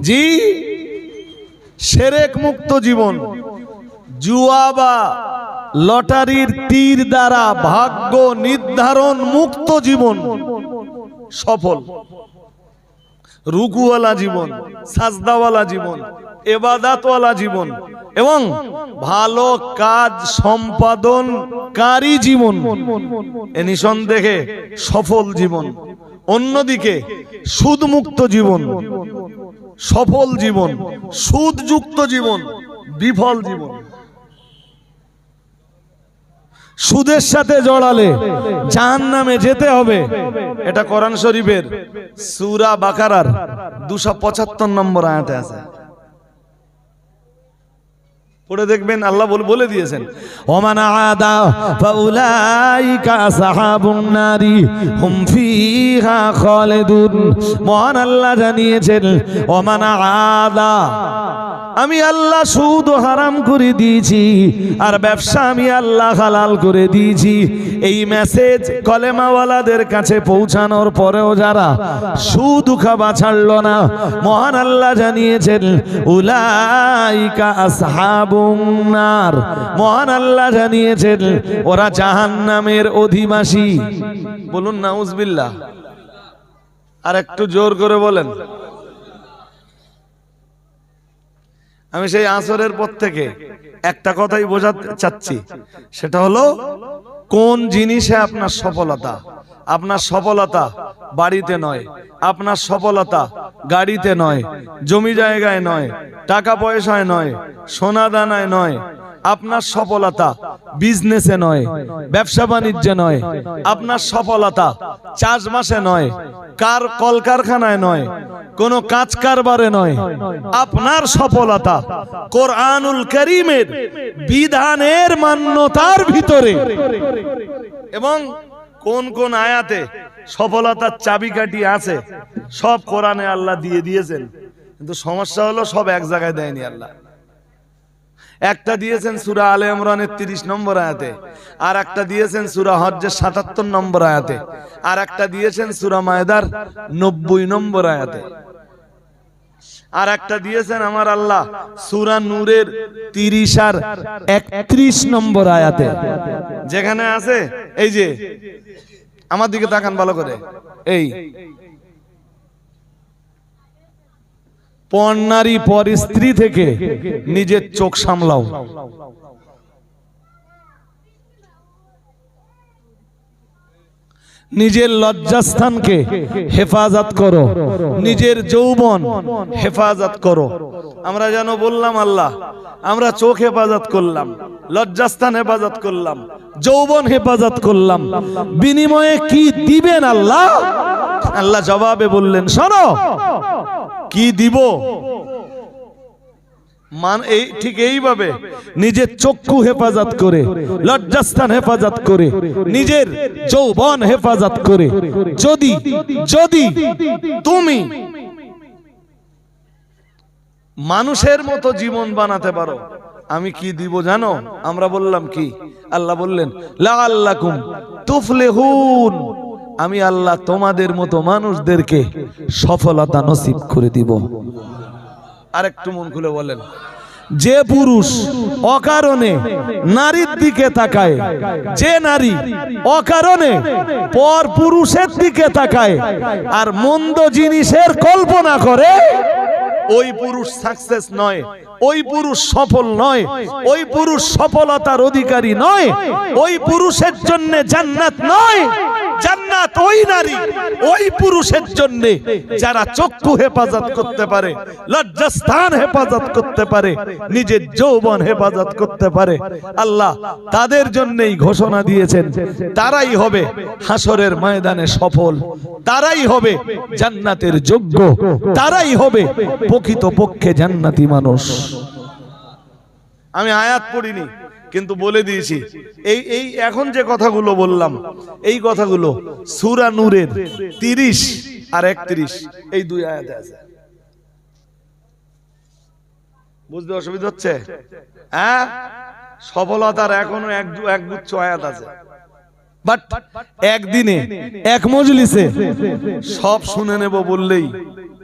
জি, শিরক মুক্ত জীবন, জুয়া বা লটারির তীর দ্বারা ভাগ্য নির্ধারণ মুক্ত জীবন সফল, রুকুওয়ালা জীবন, সাজদাওয়ালা জীবন, ইবাদতওয়ালা জীবন এবং ভালো কাজ সম্পাদনকারী জীবন, এ নিঃসন্দেহে সফল জীবন। অন্যদিকে সুদমুক্ত জীবন সফল জীবন, সুদযুক্ত জীবন বিফল জীবন। সুদের সাথে জড়ালে জাহান্নামে যেতে হবে, এটা কোরআন শরীফের সূরা বাকারার 275 নম্বর আয়াতে আছে। পড়ে দেখবেন আল্লাহ বলে দিয়েছেন, ওমান আদা ফাউলাইকা আসহাবুন নারি হুম ফিহা খালিদুন। মহান আল্লাহ জানিয়েছেন ওমান আদা, আমি আল্লাহ সুদ হারাম করে দিয়েছি আর ব্যবসা আমি আল্লাহ হালাল করে দিয়েছি। এই মেসেজ কলেমাওয়ালাদের কাছে পৌঁছানোর পরেও যারা সুদ খাওয়া ছাড়লো না, মহান আল্লাহ জানিয়েছেন উলাইকা আসহাবুন নার। মহান আল্লাহ জানিয়েছেন ওরা জাহান্নামের অধিবাসী। বলুন নাউজুবিল্লাহ। আর একটু জোর করে বলেন। আমি সেই আসরের পর থেকে একটা কথাই বোঝাতে চাচ্ছি, সেটা হলো কোন জিনিসে আপনার সফলতা। আপনার সফলতা বাড়িতে নয়, আপনার সফলতা গাড়িতে নয়, জমি জায়গায় নয়, টাকা পয়সায় নয়, সোনা দানায় নয়। আপনার সফলতা বিজনেসে নয়, ব্যবসা বাণিজ্যে নয়। আপনার সফলতা চাষবাসে নয়, কলকারখানায় নয়, কোনো কাজ কারবারে নয়। আপনার সফলতা কোরআনুল কারীমের বিধানের মান্যতার ভিতরে। এবং কোন কোন আয়াতে সফলতার চাবিকাঠি আছে সব কোরআনে আল্লাহ দিয়ে দিয়েছেন, কিন্তু সমস্যা হলো সব এক জায়গায় দেয়নি আল্লাহ। একটা দিয়েছেন সূরা আলে ইমরানের 30 নম্বর আয়াতে, আর একটা দিয়েছেন সূরা হজ্জের 77 নম্বর আয়াতে, আর একটা দিয়েছেন সূরা মায়দার 90 নম্বর আয়াতে, আর একটা দিয়েছেন আমার আল্লাহ সূরা নূরের 30 আর 31 নম্বর আয়াতে, যেখানে আছে এই যে আমার দিকে তাকান ভালো করে, এই পর নারী পর স্ত্রী থেকে নিজের চোখ সামলাও। নিজের লজ্জাস্থানকে হেফাজত করো, নিজের যৌবন হেফাজত করো। আমরা যেন বললাম আল্লাহ আমরা চোখ হেফাজত করলাম, লজ্জাস্থান হেফাজত করলাম, যৌবন হেফাজত করলাম, বিনিময়ে কি দিবেন আল্লাহ? আল্লাহ জবাবে বললেন শোনো কি দিব। ঠিক এইভাবে নিজের চক্ষু হেফাজত করে, লজ্জাস্থান হেফাজত করে, নিজের যৌবন হেফাজত করে যদি তুমি মানুষের মতো জীবন বানাতে পারো, আমি কি দিব জানো? আমরা বললাম কি? আল্লাহ বললেন লাআল্লাকুম তুফলিহুন, আমি আল্লাহ তোমাদের মতো মানুষদেরকে সফলতা নসিব করে দিব। আরেকটু মন খুলে বলেন, যে পুরুষ অকারণে নারীর দিকে তাকায়, যে নারী অকারণে পর পুরুষের দিকে তাকায় আর মন্দ জিনিসের কল্পনা করে, ওই পুরুষ সাকসেস নয়, ওই পুরুষ সফল নয়, ওই পুরুষ সফলতার অধিকারী নয়, ওই পুরুষের জন্য জান্নাত নয়। জান্নাত ওই নারী ওই পুরুষের জন্য যারা চক্ষু হেফাজত করতে পারে, লজ্জাস্থান হেফাজত করতে পারে, নিজের যৌবন হেফাজত করতে পারে। আল্লাহ তাদের জন্যই ঘোষণা দিয়েছেন তারাই হবে হাসরের ময়দানে সফল, তারাই হবে জান্নাতের যোগ্য, তারাই হবে প্রকৃতপক্ষে জান্নাতি মানুষ। আমি আয়াত পড়িনি কিন্তু বলে দিয়েছি, এই এখন যে কথাগুলো বললাম এই কথাগুলো সূরা নূরের 30 আর 31 এই দুই আয়াতে আছে। বুঝতে অসুবিধা হচ্ছে? হ্যাঁ, সফলতার এখনো এক গুচ্ছ আয়াত আছে, বাট একদিনে এক মজলিসে সব শুনে নেব বললেই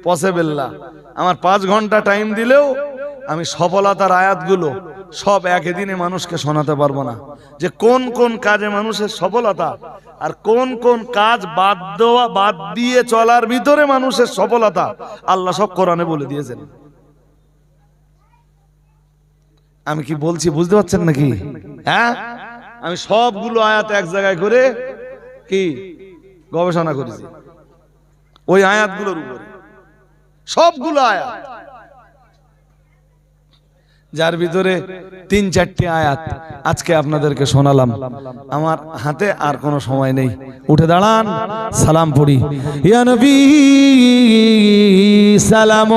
পসিবল না। আমার 5 ঘন্টা টাইম দিলেও আমি সফলতার আয়াতগুলো সব একদিনে মানুষকে শোনাতে পারবো না, যে কোন কোন কাজে মানুষের সফলতা আর কোন কোন কাজ বাদ দিয়ে চলার ভিতরে মানুষের সফলতা আল্লাহ সব কোরআনে বলে দিয়েছেন। আমি কি বলছি বুঝতে পারছেন নাকি? হ্যাঁ, আমি সবগুলো আয়াত এক জায়গায় করে কি গবেষণা করেছি, ওই আয়াতগুলোর উপরে সবগুলো আয়াত, যার ভিতরে 3-4টি আয়াত আজকে আপনাদেরকে শোনালাম। আমার হাতে আর কোনো সময় নেই, উঠে দাঁড়ান, সালাম পড়ি। ইয়া নবী সালাম।